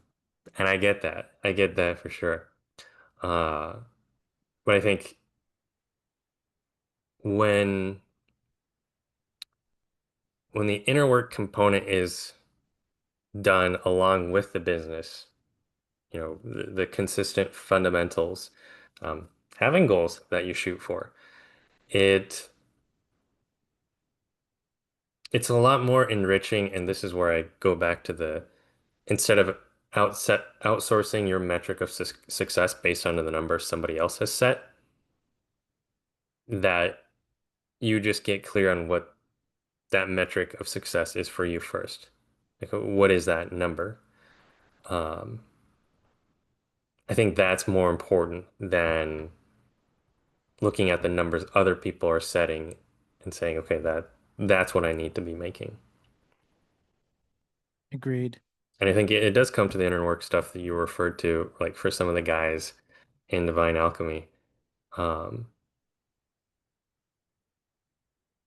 and I get that. I get that for sure. Uh, but I think when when the inner work component is done along with the business, the consistent fundamentals, um, having goals that you shoot for, it it's a lot more enriching. And this is where I go back to the instead of outsourcing your metric of success based on the numbers somebody else has set, that you just get clear on what that metric of success is for you first. Like, what is that number? Um, I think that's more important than looking at the numbers other people are setting and saying, okay, that's what I need to be making. Agreed. And I think it does come to the inner work stuff that you referred to, like for some of the guys in Divine Alchemy. Um,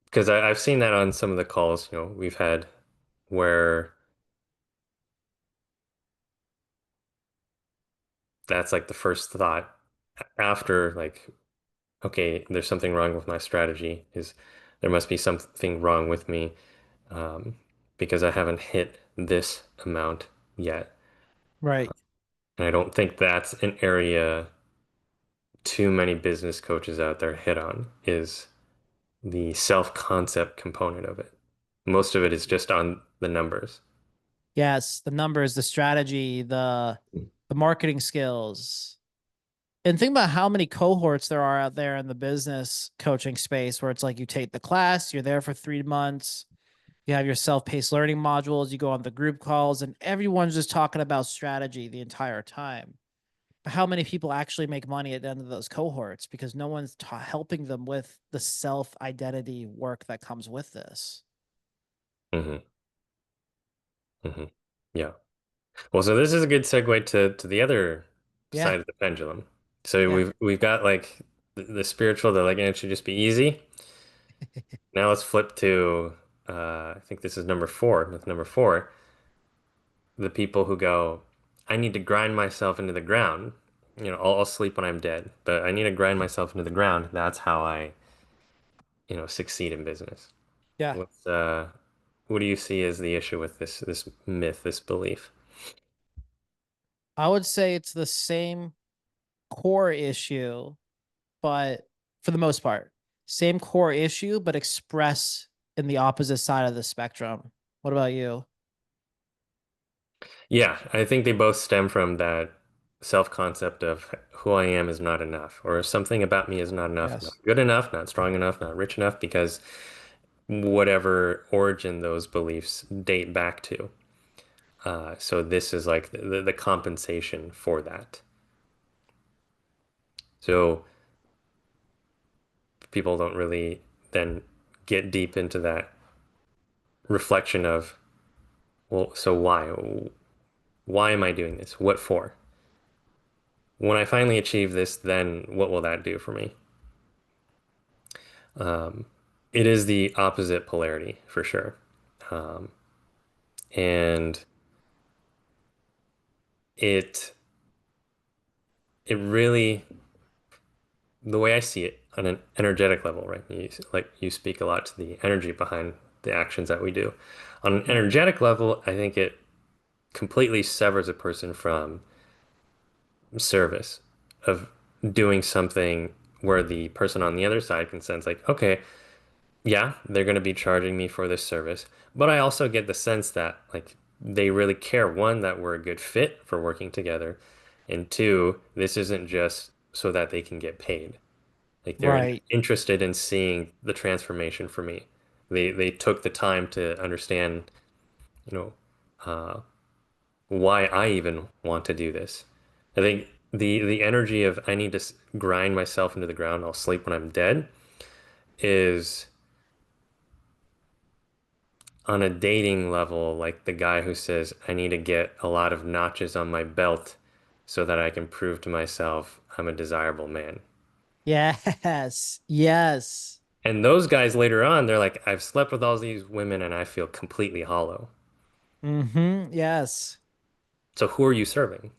because I've seen that on some of the calls, we've had where that's like the first thought after like, okay, there's something wrong with my strategy, is there must be something wrong with me, um, because I haven't hit this amount yet. Right. And I don't think that's an area too many business coaches out there hit on, is the self-concept component of it. Most of it is just on the numbers. Yes, the numbers, the strategy, the marketing skills. And think about how many cohorts there are out there in the business coaching space where it's like you take the class, you're there for 3 months, you have your self-paced learning modules, you go on the group calls, and everyone's just talking about strategy the entire time. But how many people actually make money at the end of those cohorts because no one's helping them with the self-identity work that comes with this? hmm hmm Yeah. Well, so this is a good segue to the other Yeah. side of the pendulum. So Yeah. we've got like the spiritual, that like it should just be easy. Now let's flip to I think this is number four. With number four, the people who go, I need to grind myself into the ground. I'll sleep when I'm dead, but I need to grind myself into the ground. That's how I, succeed in business. Yeah. What's what do you see as the issue with this myth, this belief? I would say it's the same core issue, but for the most part, same core issue, but express in the opposite side of the spectrum. What about you? Yeah, I think they both stem from that self-concept of who I am is not enough, or something about me is not enough. I'm Yes. not good enough, not strong enough, not rich enough, because whatever origin those beliefs date back to. So this is like the compensation for that. So people don't really then get deep into that reflection of, well, so why? Why am I doing this? What for? When I finally achieve this, then what will that do for me? Um, it is the opposite polarity for sure. Um, and it it really, the way I see it on an energetic level, right? You speak a lot to the energy behind the actions that we do. On an Mhm. energetic level, I think it completely severs a person from service, of doing something where the person on the other side can sense like, okay, yeah, they're going to be charging me for this service, but I also get the sense that like they really care, one, that we're a good fit for working together, and two, this isn't just so that they can get paid. Like they're Right. interested in seeing the transformation for me. They took the time to understand, you know, uh, why I even want to do this. I think the energy of I need to grind myself into the ground, I'll sleep when I'm dead, is on a dating level, like the guy who says, I need to get a lot of notches on my belt so that I can prove to myself I'm a desirable man. Yes. Yes. And those guys later on, they're like, I've slept with all these women and I feel completely hollow. Yes. So who are you serving?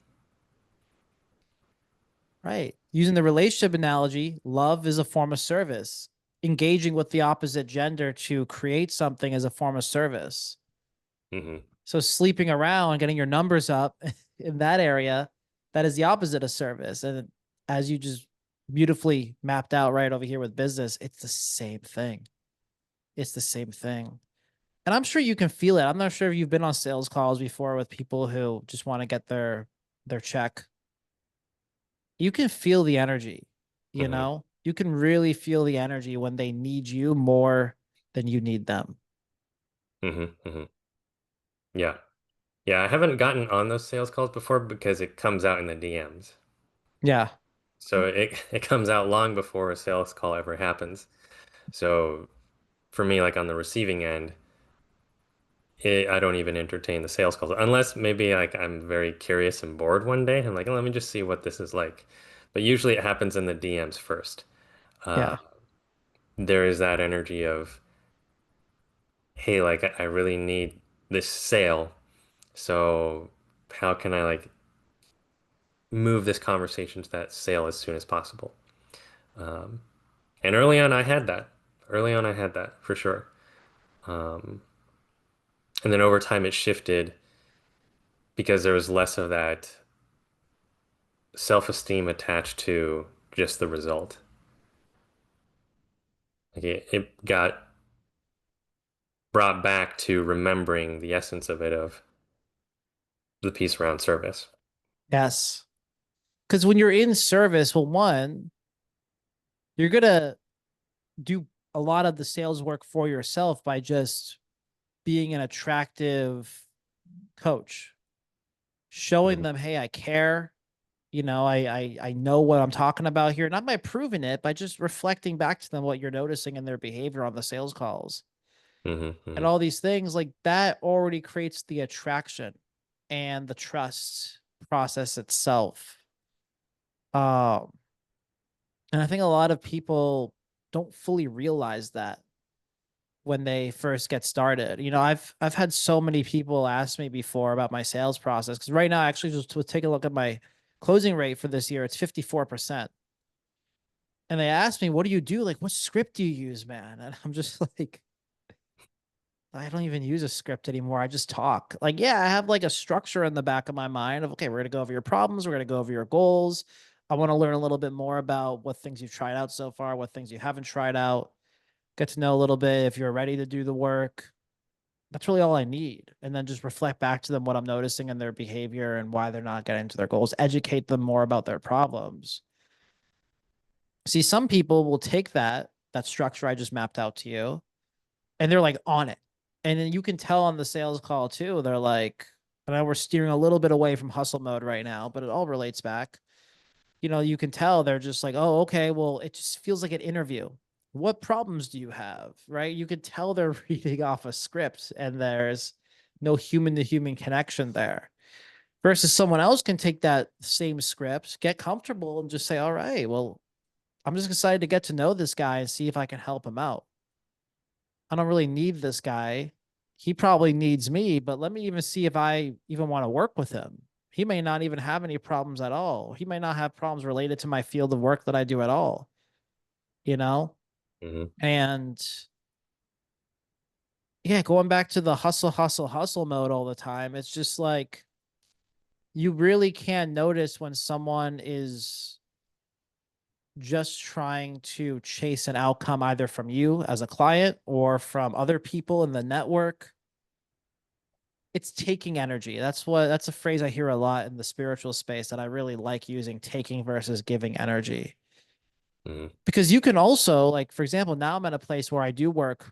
Right. Using the relationship analogy, love is a form of service. Engaging with the opposite gender to create something is a form of service. Hmm. So sleeping around, getting your numbers up in that area, that is the opposite of service. And as you just beautifully mapped out right over here with business, it's the same thing. It's the same thing. And I'm sure you can feel it. I'm not sure if you've been on sales calls before with people who just want to get their check. You can feel the energy, you Hmm. know? You can really feel the energy when they need you more than you need them. Hmm. Hmm. Yeah. Yeah, I haven't gotten on those sales calls before because it comes out in the DMs. Yeah. So it comes out long before a sales call ever happens. So for me, like on the receiving end, I don't even entertain the sales calls unless maybe like I'm very curious and bored one day. I'm like, "Oh, let me just see what this is like." But usually it happens in the DMs first. Uh, Yeah. there is that energy of, hey, like I really need this sale. So how can I like move this conversation to that sale as soon as possible? Um, and early on, I had that. Early on, I had that for sure. Um, and then over time, it shifted because there was less of that self-esteem attached to just the result. Like it got brought back to remembering the essence of it, of the piece around service. Yes. Because when you're in service, well, one, you're going to do a lot of the sales work for yourself by just being an attractive coach, showing Hmm. them, hey, I care. I know what I'm talking about here, not by proving it, by just reflecting back to them what you're noticing in their behavior on the sales calls Hmm. and Hmm. all these things. Like that already creates the attraction and the trust process itself. Um, and I think a lot of people don't fully realize that when they first get started. I've had so many people ask me before about my sales process because right now, actually, just to take a look at my closing rate for this year, it's 54%. And they asked me, "What do you do? Like, what script do you use, man?" And I'm just like, I don't even use a script anymore. I just talk. Like, yeah, I have like a structure in the back of my mind of, okay, we're gonna go over your problems, we're gonna go over your goals. I want to learn a little bit more about what things you've tried out so far, what things you haven't tried out. Get to know a little bit if you're ready to do the work. That's really all I need. And then just reflect back to them what I'm noticing in their behavior and why they're not getting to their goals, educate them more about their problems. See, some people will take that structure I just mapped out to you and they're like on it. And then you can tell on the sales call too, they're like, and I we're steering a little bit away from hustle mode right now, but it all relates back. you can tell they're just like, oh, okay, well, it just feels like an interview. What problems do you have? Right? You could tell they're reading off a script and there's no human to human connection there. Versus someone else can take that same script, get comfortable, and just say, all right, well, I'm just excited to get to know this guy and see if I can help him out. I don't really need this guy. He probably needs me, but let me even see if I even want to work with him. He may not even have any problems at all. He may not have problems related to my field of work that I do at all, you know? Hmm. And yeah, going back to the hustle, hustle, hustle mode all the time, it's just like you really can notice when someone is just trying to chase an outcome either from you as a client or from other people in the network. It's taking energy. That's a phrase I hear a lot in the spiritual space that I really like using, taking versus giving energy. Hmm. Because you can also, like, for example, now I'm at a place where I do work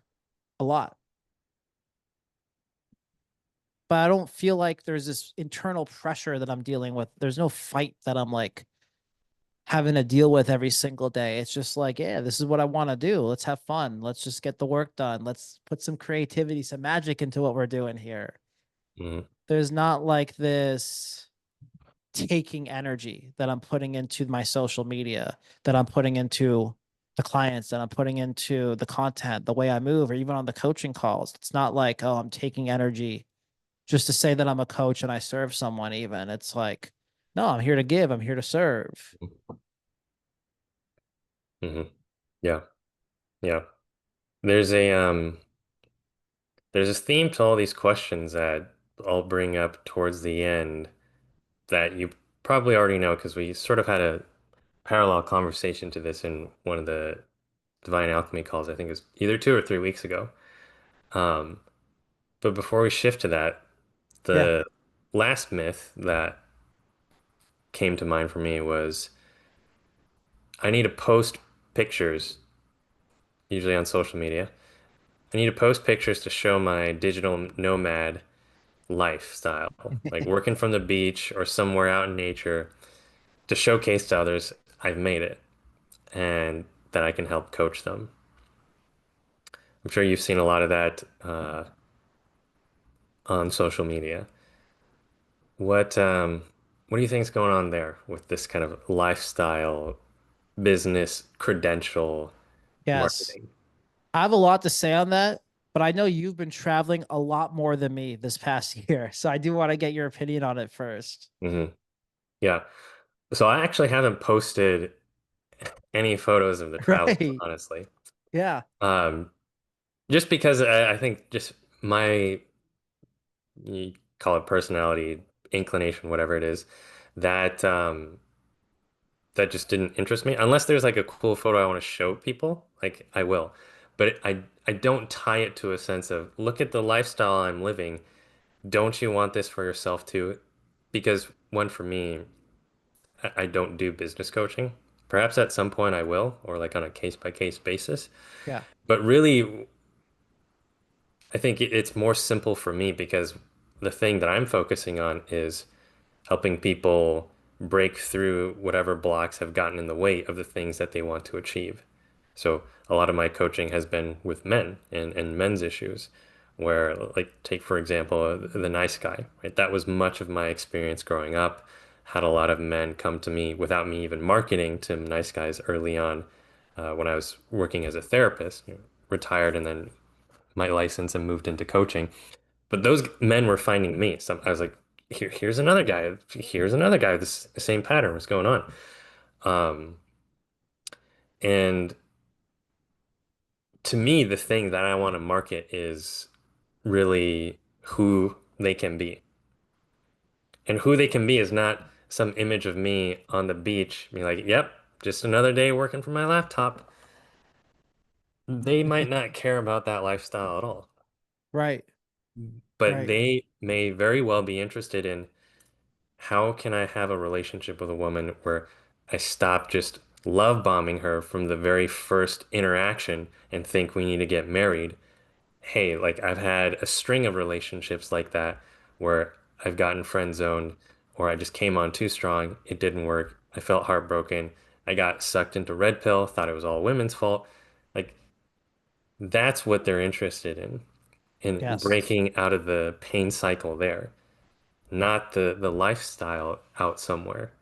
a lot, but I don't feel like there's this internal pressure that I'm dealing with. There's no fight that I'm like having to deal with every single day. It's just like, yeah, this is what I want to do. Let's have fun. Let's just get the work done. Let's put some creativity, some magic into what we're doing here. Hmm. There's not like this taking energy that I'm putting into my social media, that I'm putting into the clients, that I'm putting into the content, the way I move, or even on the coaching calls. It's not like, oh, I'm taking energy just to say that I'm a coach and I serve someone, even. It's like, no, I'm here to give, I'm here to serve. Hmm. Yeah. Yeah. There's a there's this theme to all these questions that I'll bring up towards the end that you probably already know because we sort of had a parallel conversation to this in one of the Divine Alchemy calls. I think it was either 2 or 3 weeks ago. Um, but before we shift to that, Yeah. the last myth that came to mind for me was I need to post pictures, usually on social media. I need to post pictures to show my digital nomad lifestyle, like working from the beach or somewhere out in nature to showcase to others I've made it and that I can help coach them. I'm sure you've seen a lot of that on social media. What what do you think is going on there with this kind of lifestyle, business, credential Yes. marketing? I have a lot to say on that, but I know you've been traveling a lot more than me this past year. So I do want to get your opinion on it first. Hmm. Yeah. So I actually haven't posted any photos of the travels, Right. honestly. Yeah. Um, just because I think just my, you call it personality, inclination, whatever it is, that that just didn't interest me. Unless there's like a cool photo I want to show people, like I will. But I don't tie it to a sense of look at the lifestyle I'm living. Don't you want this for yourself too? Because one for me, I don't do business coaching. Perhaps at some point I will, or like on a case by case basis. Yeah. But really, I think it's more simple for me because the thing that I'm focusing on is helping people break through whatever blocks have gotten in the way of the things that they want to achieve. So a lot of my coaching has been with men and men's issues, where like take for example the nice guy, right? That was much of my experience growing up. Had a lot of men come to me without me even marketing to nice guys early on, when I was working as a therapist, retired and then my license and moved into coaching. But those men were finding me. So I was like, here's another guy. Here's another guy. This same pattern was going on. Um, and to me, the thing that I want to market is really who they can be. And who they can be is not some image of me on the beach, being like, yep, just another day working from my laptop. They might not care about that lifestyle at all, Right. but Right. they may very well be interested in how can I have a relationship with a woman where I stop just love bombing her from the very first interaction and think we need to get married? Hey, like I've had a string of relationships like that where I've gotten friend zoned or I just came on too strong, it didn't work. I felt heartbroken. I got sucked into red pill, thought it was all women's fault. Like that's what they're interested in Yes. breaking out of the pain cycle there, not the lifestyle out somewhere.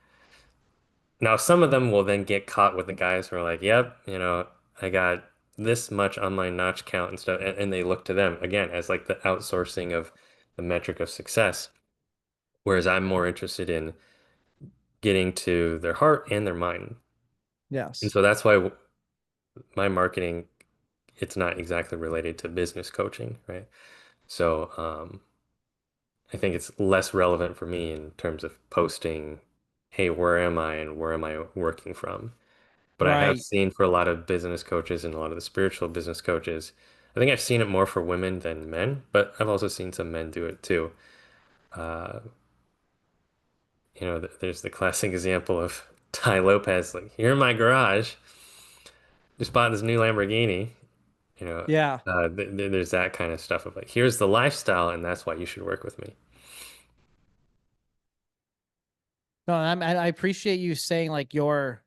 Now, some of them will then get caught with the guys who are like, yep, I got this much on my notch count and stuff. And they look to them again as like the outsourcing of the metric of success. Whereas I'm more interested in getting to their heart and their mind. And Yes. so that's why my marketing, it's not exactly related to business coaching, right? So I think it's less relevant for me in terms of posting, hey, where am I and where am I working from? But I have Right. seen for a lot of business coaches and a lot of the spiritual business coaches, I think I've seen it more for women than men, but I've also seen some men do it too. Uh, there's the classic example of Ty Lopez, like, here in my garage, just bought this new Lamborghini. You know, Yeah. there's that kind of stuff of like, here's the lifestyle, and that's why you should work with me. No, I appreciate you saying like your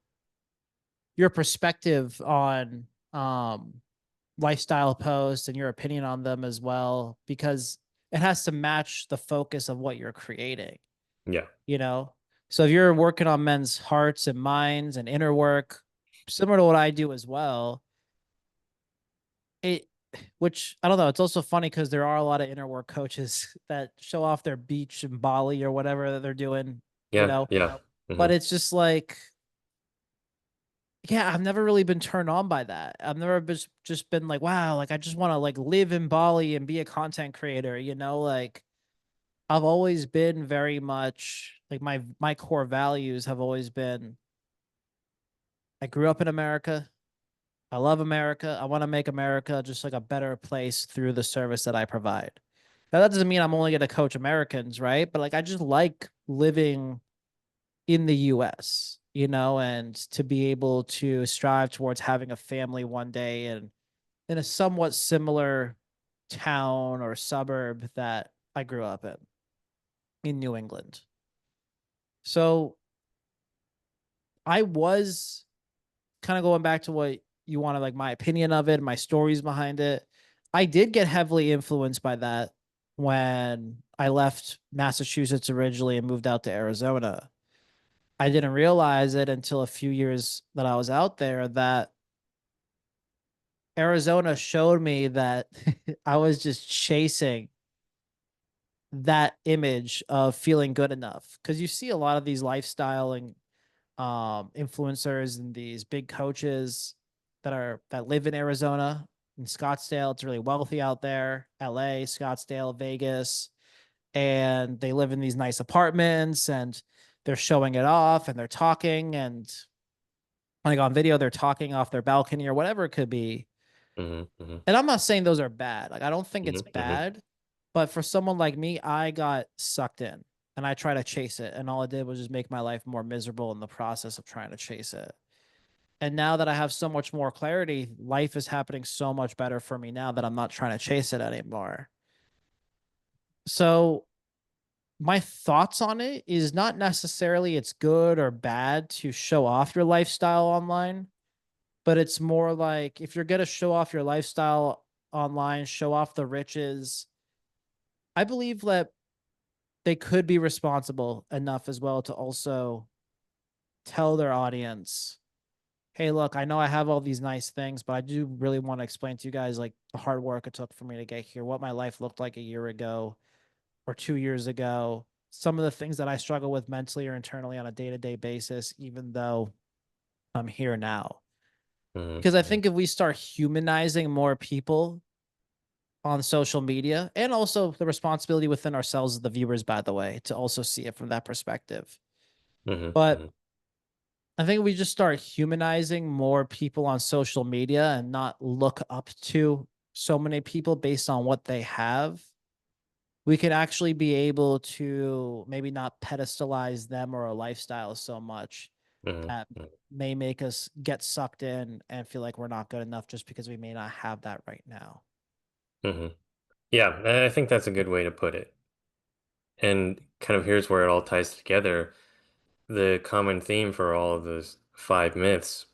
perspective on lifestyle posts and your opinion on them as well, because it has to match the focus of what you're creating, Yeah, you know? So if you're working on men's hearts and minds and inner work, similar to what I do as well, it which I don't know, it's also funny because there are a lot of inner work coaches that show off their beach in Bali or whatever that they're doing, you yeah, know. yeah. But Hmm. it's just like, yeah, I've never really been turned on by that. I've never just been like, wow, like I just want to like live in Bali and be a content creator, you know, like I've always been very much like my core values have always been I grew up in America. I love America. I want to make America just like a better place through the service that I provide. Now that doesn't mean I'm only going to coach Americans, right? But like I just like living in the US, you know, and to be able to strive towards having a family one day and in a somewhat similar town or suburb that I grew up in New England. So I was kind of going back to what you wanted, like my opinion of it, my stories behind it. I did get heavily influenced by that when I left Massachusetts originally and moved out to Arizona. I didn't realize it until a few years that I was out there that Arizona showed me that I was just chasing that image of feeling good enough. Because you see a lot of these lifestyle and influencers and these big coaches that live in Arizona, in Scottsdale. It's really wealthy out there. LA, Scottsdale, Vegas, and they live in these nice apartments and they're showing it off and they're talking and like on video they're talking off their balcony or whatever it could be. Hmm. Hmm. And I'm not saying those are bad. Like I don't think Hmm. it's Hmm. bad, but for someone like me, I got sucked in and I try to chase it and all it did was just make my life more miserable in the process of trying to chase it. And now that I have so much more clarity, life is happening so much better for me now that I'm not trying to chase it anymore. So my thoughts on it is not necessarily it's good or bad to show off your lifestyle online, but it's more like if you're going to show off your lifestyle online, show off the riches, I believe that they could be responsible enough as well to also tell their audience, hey, look, I know I have all these nice things, but I do really want to explain to you guys like the hard work it took for me to get here, what my life looked like a year ago or 2 years ago, some of the things that I struggle with mentally or internally on a day to day basis, even though I'm here now. Because I Hmm. think if we start humanizing more people on social media and also the responsibility within ourselves as the viewers, by the way, to also see it from that perspective. Hmm. But Hmm. I think we just start humanizing more people on social media and not look up to so many people based on what they have. We can actually be able to maybe not pedestalize them or a lifestyle so much Hmm. that may make us get sucked in and feel like we're not good enough just because we may not have that right now. Hmm. Yeah, I think that's a good way to put it. And kind of here's where it all ties together. the common theme for all of those five myths,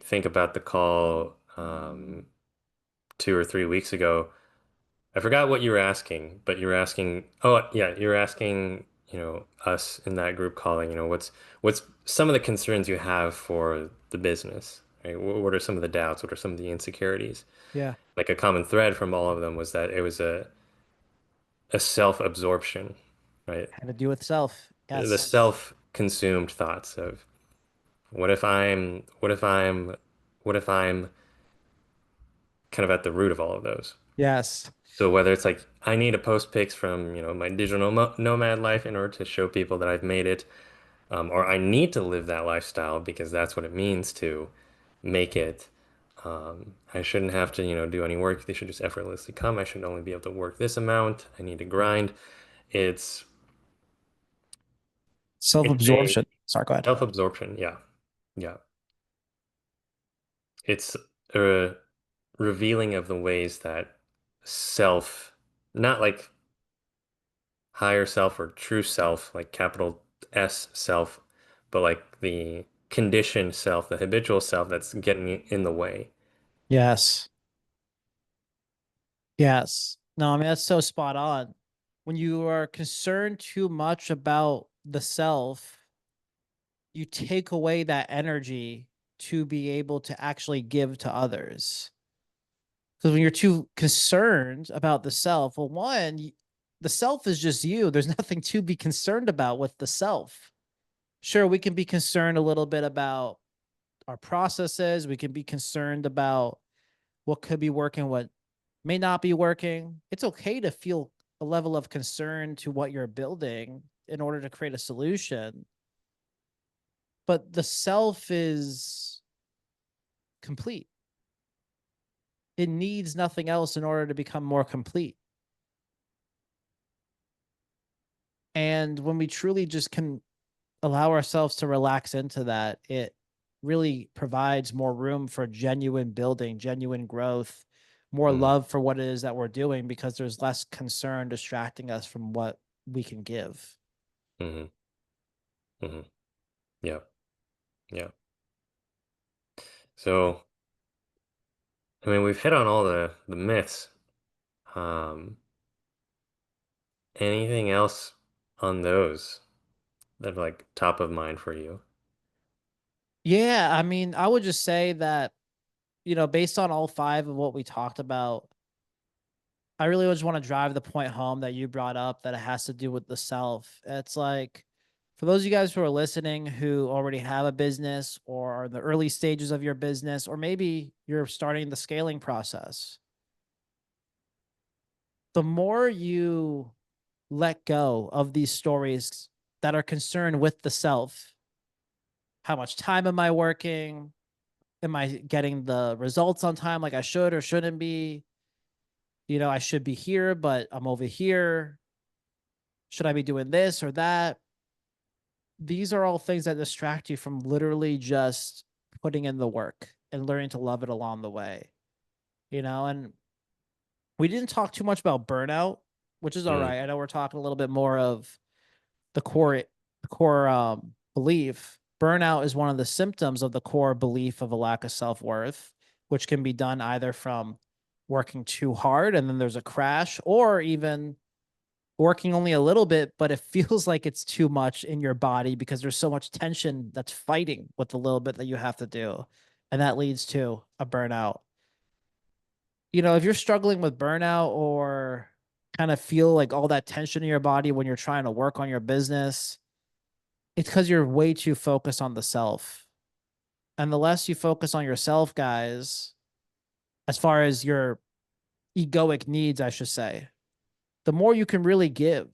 think about the call 2 or 3 weeks ago. I forgot what you were asking, but you were asking, oh yeah, you were asking, us in that group calling, what's some of the concerns you have for the business, right? What are some of the doubts? What are some of the insecurities? Yeah. Like a common thread from all of them was that it was a self-absorption, right? Had to do with self. The Yes. self-consumed thoughts of what if I'm kind of at the root of all of those. Yes. So whether it's like I need to post pics from, my digital nomad life in order to show people that I've made it, or I need to live that lifestyle because that's what it means to make it. I shouldn't have to, do any work. They should just effortlessly come. I should only be able to work this amount. I need to grind. It's it's a Self-absorption. Sorry, go ahead. self-absorption. Yeah. Yeah. It's a revealing of the ways that self, not like higher self or true self, like capital S self, but like the conditioned self, the habitual self that's getting in the way. Yes. Yes. No, I mean, that's so spot on. When you are concerned too much about the self, you take away that energy to be able to actually give to others. Because when you're too concerned about the self, well, one, the self is just you. There's nothing to be concerned about with the self. Sure, we can be concerned a little bit about our processes. We can be concerned about what could be working, what may not be working. It's okay to feel a level of concern to what you're building in order to create a solution. But the self is complete. It needs nothing else in order to become more complete. And when we truly just can allow ourselves to relax into that, it really provides more room for genuine building, genuine growth, more Hmm. love for what it is that we're doing because there's less concern distracting us from what we can give. Hmm. Hmm. Yeah. Yeah. So, I mean, we've hit on all the myths. Um, Anything else on those that are like top of mind for you? Yeah, I mean, I would just say that, based on all five of what we talked about, I really just want to drive the point home that you brought up that it has to do with the self. It's like for those of you guys who are listening who already have a business or are in the early stages of your business, or maybe you're starting the scaling process, the more you let go of these stories that are concerned with the self, how much time am I working? Am I getting the results on time like I should or shouldn't be? I should be here, but I'm over here. Should I be doing this or that? These are all things that distract you from literally just putting in the work and learning to love it along the way. And we didn't talk too much about burnout, which is all Mm, right. I know we're talking a little bit more of the core belief. Burnout is one of the symptoms of the core belief of a lack of self-worth, which can be done either from working too hard and then there's a crash, or even working only a little bit, but it feels like it's too much in your body because there's so much tension that's fighting with the little bit that you have to do. And that leads to a burnout. If you're struggling with burnout or kind of feel like all that tension in your body when you're trying to work on your business, it's because you're way too focused on the self. And the less you focus on yourself, guys, as far as your egoic needs, I should say, the more you can really give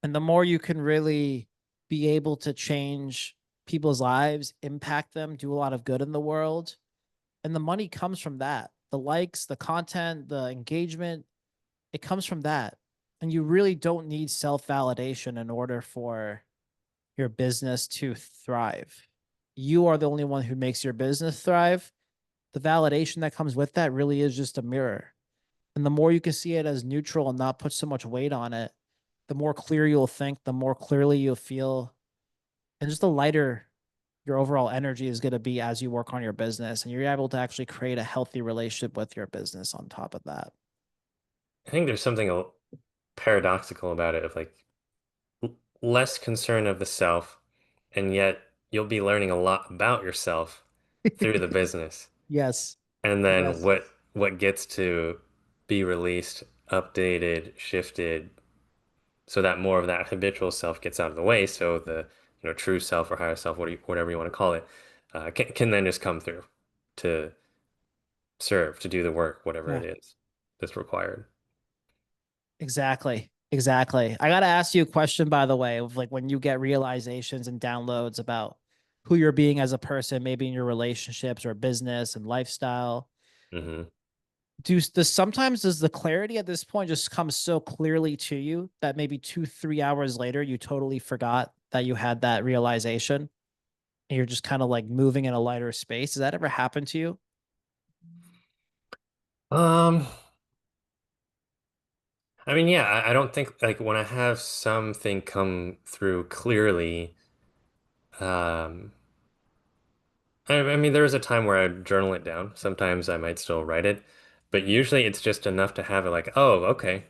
and the more you can really be able to change people's lives, impact them, do a lot of good in the world. And the money comes from that. The likes, the content, the engagement, it comes from that. And you really don't need self validation in order for your business to thrive. You are the only one who makes your business thrive. The validation that comes with that really is just a mirror. And the more you can see it as neutral and not put so much weight on it, the more clear you'll think, the more clearly you'll feel, and just the lighter your overall energy is going to be as you work on your business, and you're able to actually create a healthy relationship with your business on top of that. I think there's something paradoxical about it of like less concern of the self, and yet you'll be learning a lot about yourself through the business. Yes. And then Yes. what gets to be released, updated, shifted, so that more of that habitual self gets out of the way, so the true self or higher self, whatever you want to call it, can then just come through to serve, to do the work, whatever Yeah. it is that's required. Exactly. Exactly. I got to ask you a question, by the way, of like when you get realizations and downloads about who you're being as a person, maybe in your relationships or business and lifestyle. Hmm. Does sometimes does the clarity at this point just come so clearly to you that maybe 2, 3 hours later you totally forgot that you had that realization and you're just kind of like moving in a lighter space? Does that ever happen to you? Um, I mean, yeah, I don't think like when I have something come through clearly, um, I mean, there was a time where I'd journal it down. Sometimes I might still write it, but usually it's just enough to have it like, oh, okay.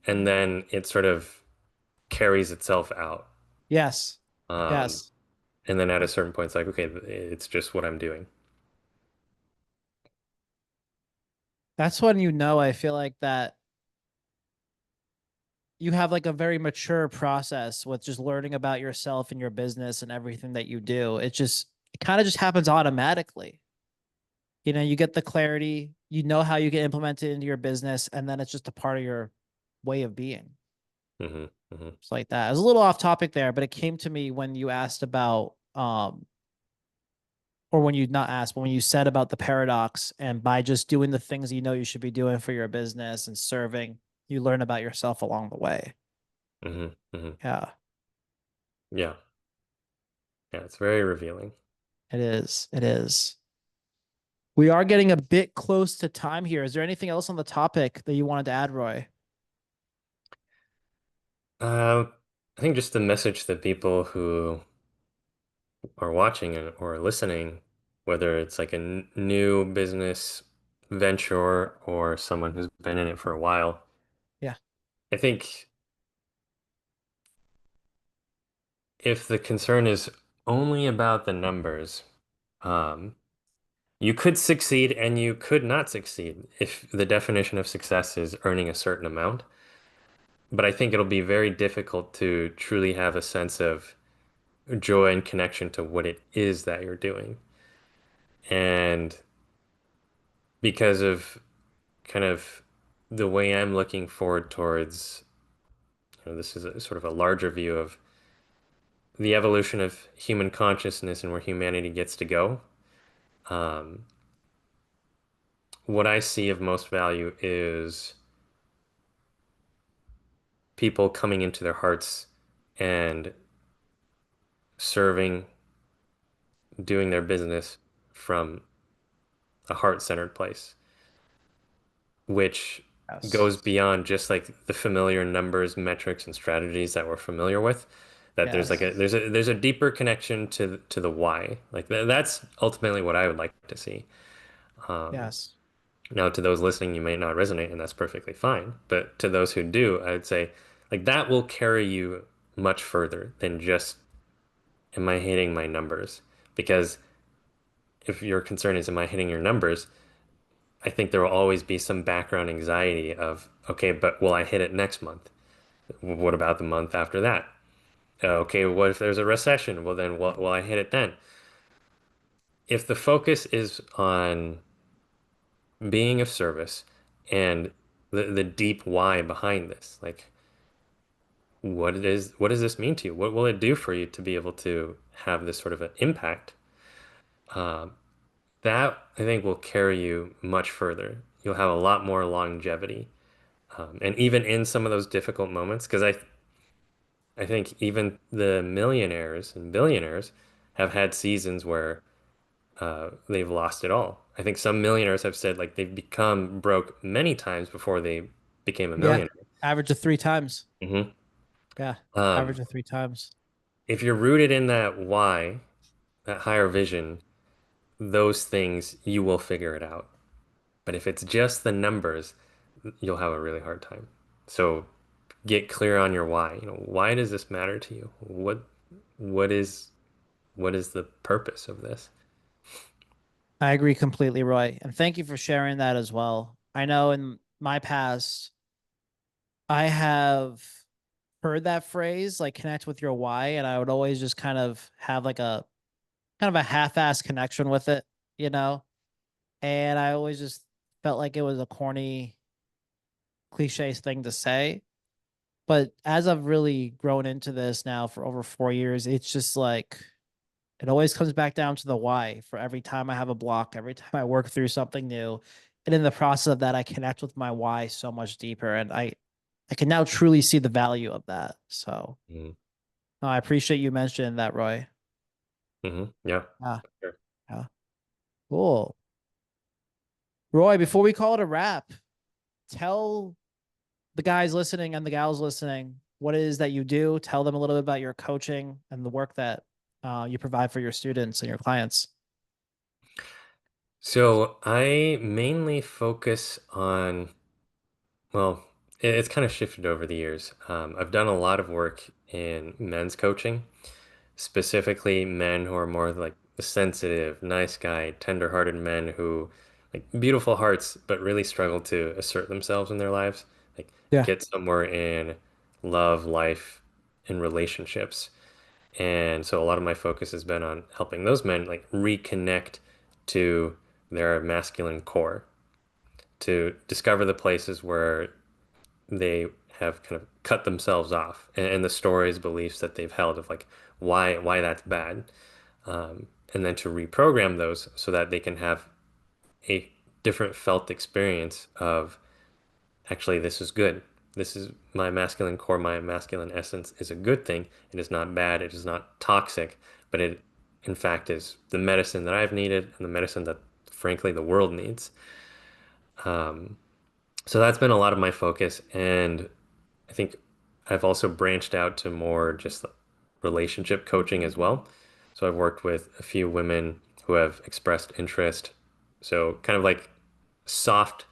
And then it sort of carries itself out. Yes. Um, Yes. and then at a certain point, it's like, okay, it's just what I'm doing. That's when you know, I feel like that you have like a very mature process with just learning about yourself and your business and everything that you do. It kind of just happens automatically. You get the clarity, you know how you can implement it into your business, and then it's just a part of your way of being. Hmm. Hmm. It's like that. I was a little off topic there, but it came to me when you asked about or when you not asked, but when you said about the paradox, and by just doing the things you know you should be doing for your business and serving, you learn about yourself along the way. Hmm. Hmm. Yeah, Yeah. Yeah. It's very revealing. it is. It is. We are getting a bit close to time here. Is there anything else on the topic that you wanted to add, Roy? Uh, I think just the message that people who are watching or listening, whether it's like a new business venture or someone who's been in it for a while, Yeah. I think if the concern is only about the numbers, um, you could succeed and you could not succeed if the definition of success is earning a certain amount. But I think it'll be very difficult to truly have a sense of joy and connection to what it is that you're doing. And because of kind of the way I'm looking forward towards, this is a sort of a larger view of the evolution of human consciousness and where humanity gets to go. Um, what I see of most value is people coming into their hearts and serving, doing their business from a heart-centered place, which Yes. goes beyond just like the familiar numbers, metrics, and strategies that we're familiar with. That there's like Yes. there's a deeper connection to the why. Like that's ultimately what I would like to see. Um, Yes. Now, to those listening, you may not resonate, and that's perfectly fine. But to those who do, I would say like that will carry you much further than just am I hitting my numbers? Because if your concern is am I hitting your numbers, I think there will always be some background anxiety of, okay, but will I hit it next month? What about the month after that? Okay, what if there's a recession? Well, then will I hit it then? If the focus is on being of service and the deep why behind this, like what does this mean to you? What will it do for you to be able to have this sort of an impact? Um, that I think will carry you much further. You'll have a lot more longevity. And even in some of those difficult moments, because I think even the millionaires and billionaires have had seasons where they've lost it all. I think some millionaires have said like they've become broke many times before they became a Yeah. millionaire. Average of 3 times. Hmm. Yeah. Um, Average of 3 times. if you're rooted in that why, that higher vision, those things, you will figure it out. But if it's just the numbers, you'll have a really hard time. So get clear on your why. Why does this matter to you? What is what is the purpose of this? I agree completely, Roy. And thank you for sharing that as well. I know in my past, I have heard that phrase, like connect with your why, and I would always just kind of have like a kind of a half-ass connection with it, you know? And I always just felt like it was a corny, cliche thing to say. But as I've really grown into this now for over 4 years, it's just like it always comes back down to the why for every time I have a block, every time I work through something new. And in the process of that, I connect with my why so much deeper. And I can now truly see the value of that. So Mm-hmm. no, I appreciate you mentioning that, Roy. Yeah. Yeah. Sure. Yeah. Cool. Roy, before we call it a wrap, tell the guys listening and the gals listening what it is that you do. Tell them a little bit about your coaching and the work that you provide for your students and your clients. So I mainly focus on, well, it's kind of shifted over the years. I've done a lot of work in men's coaching, specifically men who are more like the sensitive, nice guy, tender-hearted men who like beautiful hearts, but really struggle to assert themselves in their lives, like Yeah. get somewhere in love, life, and relationships. And so a lot of my focus has been on helping those men like reconnect to their masculine core, to discover the places where they have kind of cut themselves off and the stories, beliefs that they've held of like why that's bad, and then to reprogram those so that they can have a different felt experience of actually this is good. This is my masculine core, my masculine essence is a good thing. It is not bad. It is not toxic, but it in fact is the medicine that I've needed and the medicine that frankly the world needs. So that's been a lot of my focus, and I think I've also branched out to more just relationship coaching as well. So I've worked with a few women who have expressed interest. So kind of like soft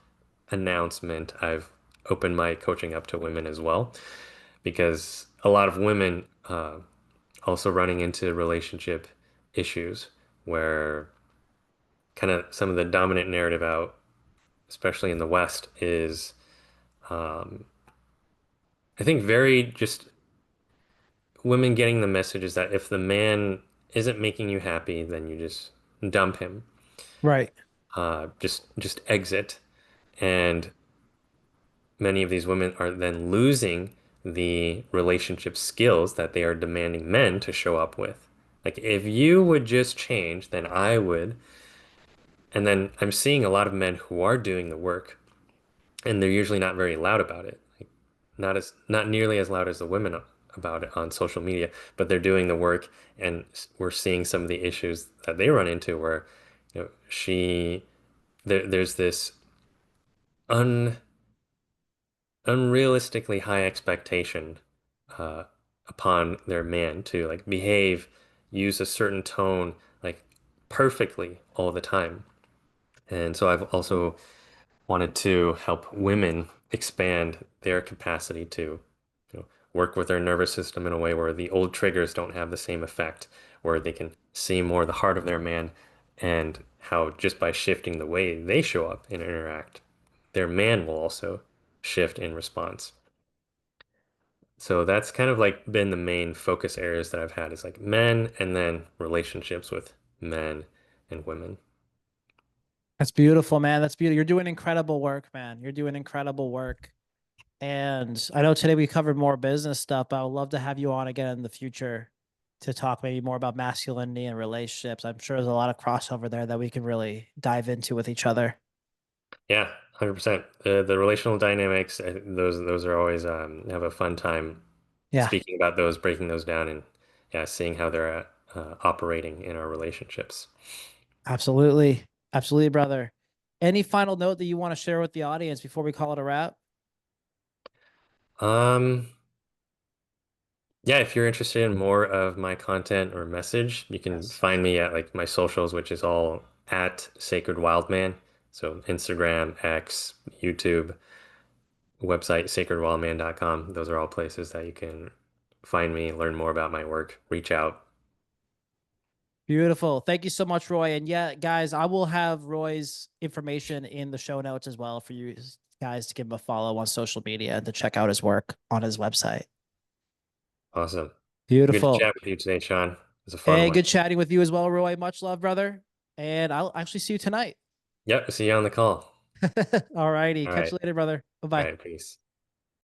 announcement, I've opened my coaching up to women as well because a lot of women also running into relationship issues where kind of some of the dominant narrative out, especially in the West, is I think very just women getting the message is that if the man isn't making you happy, then you just dump him. Right. Just exit. And many of these women are then losing the relationship skills that they are demanding men to show up with. Like if you would just change, then I would. And then I'm seeing a lot of men who are doing the work, and they're usually not very loud about it. Like not nearly as loud as the women about it on social media, but they're doing the work, and we're seeing some of the issues that they run into where, there's this un unrealistically high expectation uh, upon their man to like behave, use a certain tone like perfectly all the time. And so I've also wanted to help women expand their capacity to, work with their nervous system in a way where the old triggers don't have the same effect, where they can see more the heart of their man and how just by shifting the way they show up and interact, their man will also shift in response. So that's kind of like been the main focus areas that I've had is like men and then relationships with men and women. That's beautiful, man. That's beautiful. You're doing incredible work, man. You're doing incredible work. And I know today we covered more business stuff, but I would love to have you on again in the future to talk maybe more about masculinity and relationships. I'm sure there's a lot of crossover there that we can really dive into with each other. Yeah, 100%. The relational dynamics, those are always have a fun time Yeah, speaking about those, breaking those down, and yeah, seeing how they're operating in our relationships. absolutely. Absolutely, brother. Any final note that you want to share with the audience before we call it a wrap? Um, Yeah, if you're interested in more of my content or message, you can Yes. find me at like my socials, which is all at Sacred Wildman. So Instagram, X, YouTube, website, sacredwildman.com. Those are all places that you can find me, learn more about my work, reach out. Beautiful. Thank you so much, Roy. And yeah, guys, I will have Roy's information in the show notes as well for you guys to give him a follow on social media and to check out his work on his website. Awesome. Good to Beautiful. chat with you today, Shawn. It was a fun Hey, one. good chatting with you as well, Roy. Much love, brother. And I'll actually see you tonight. Yep, see you on the call. All righty. All Catch right. you later, brother. Bye All bye. right, peace.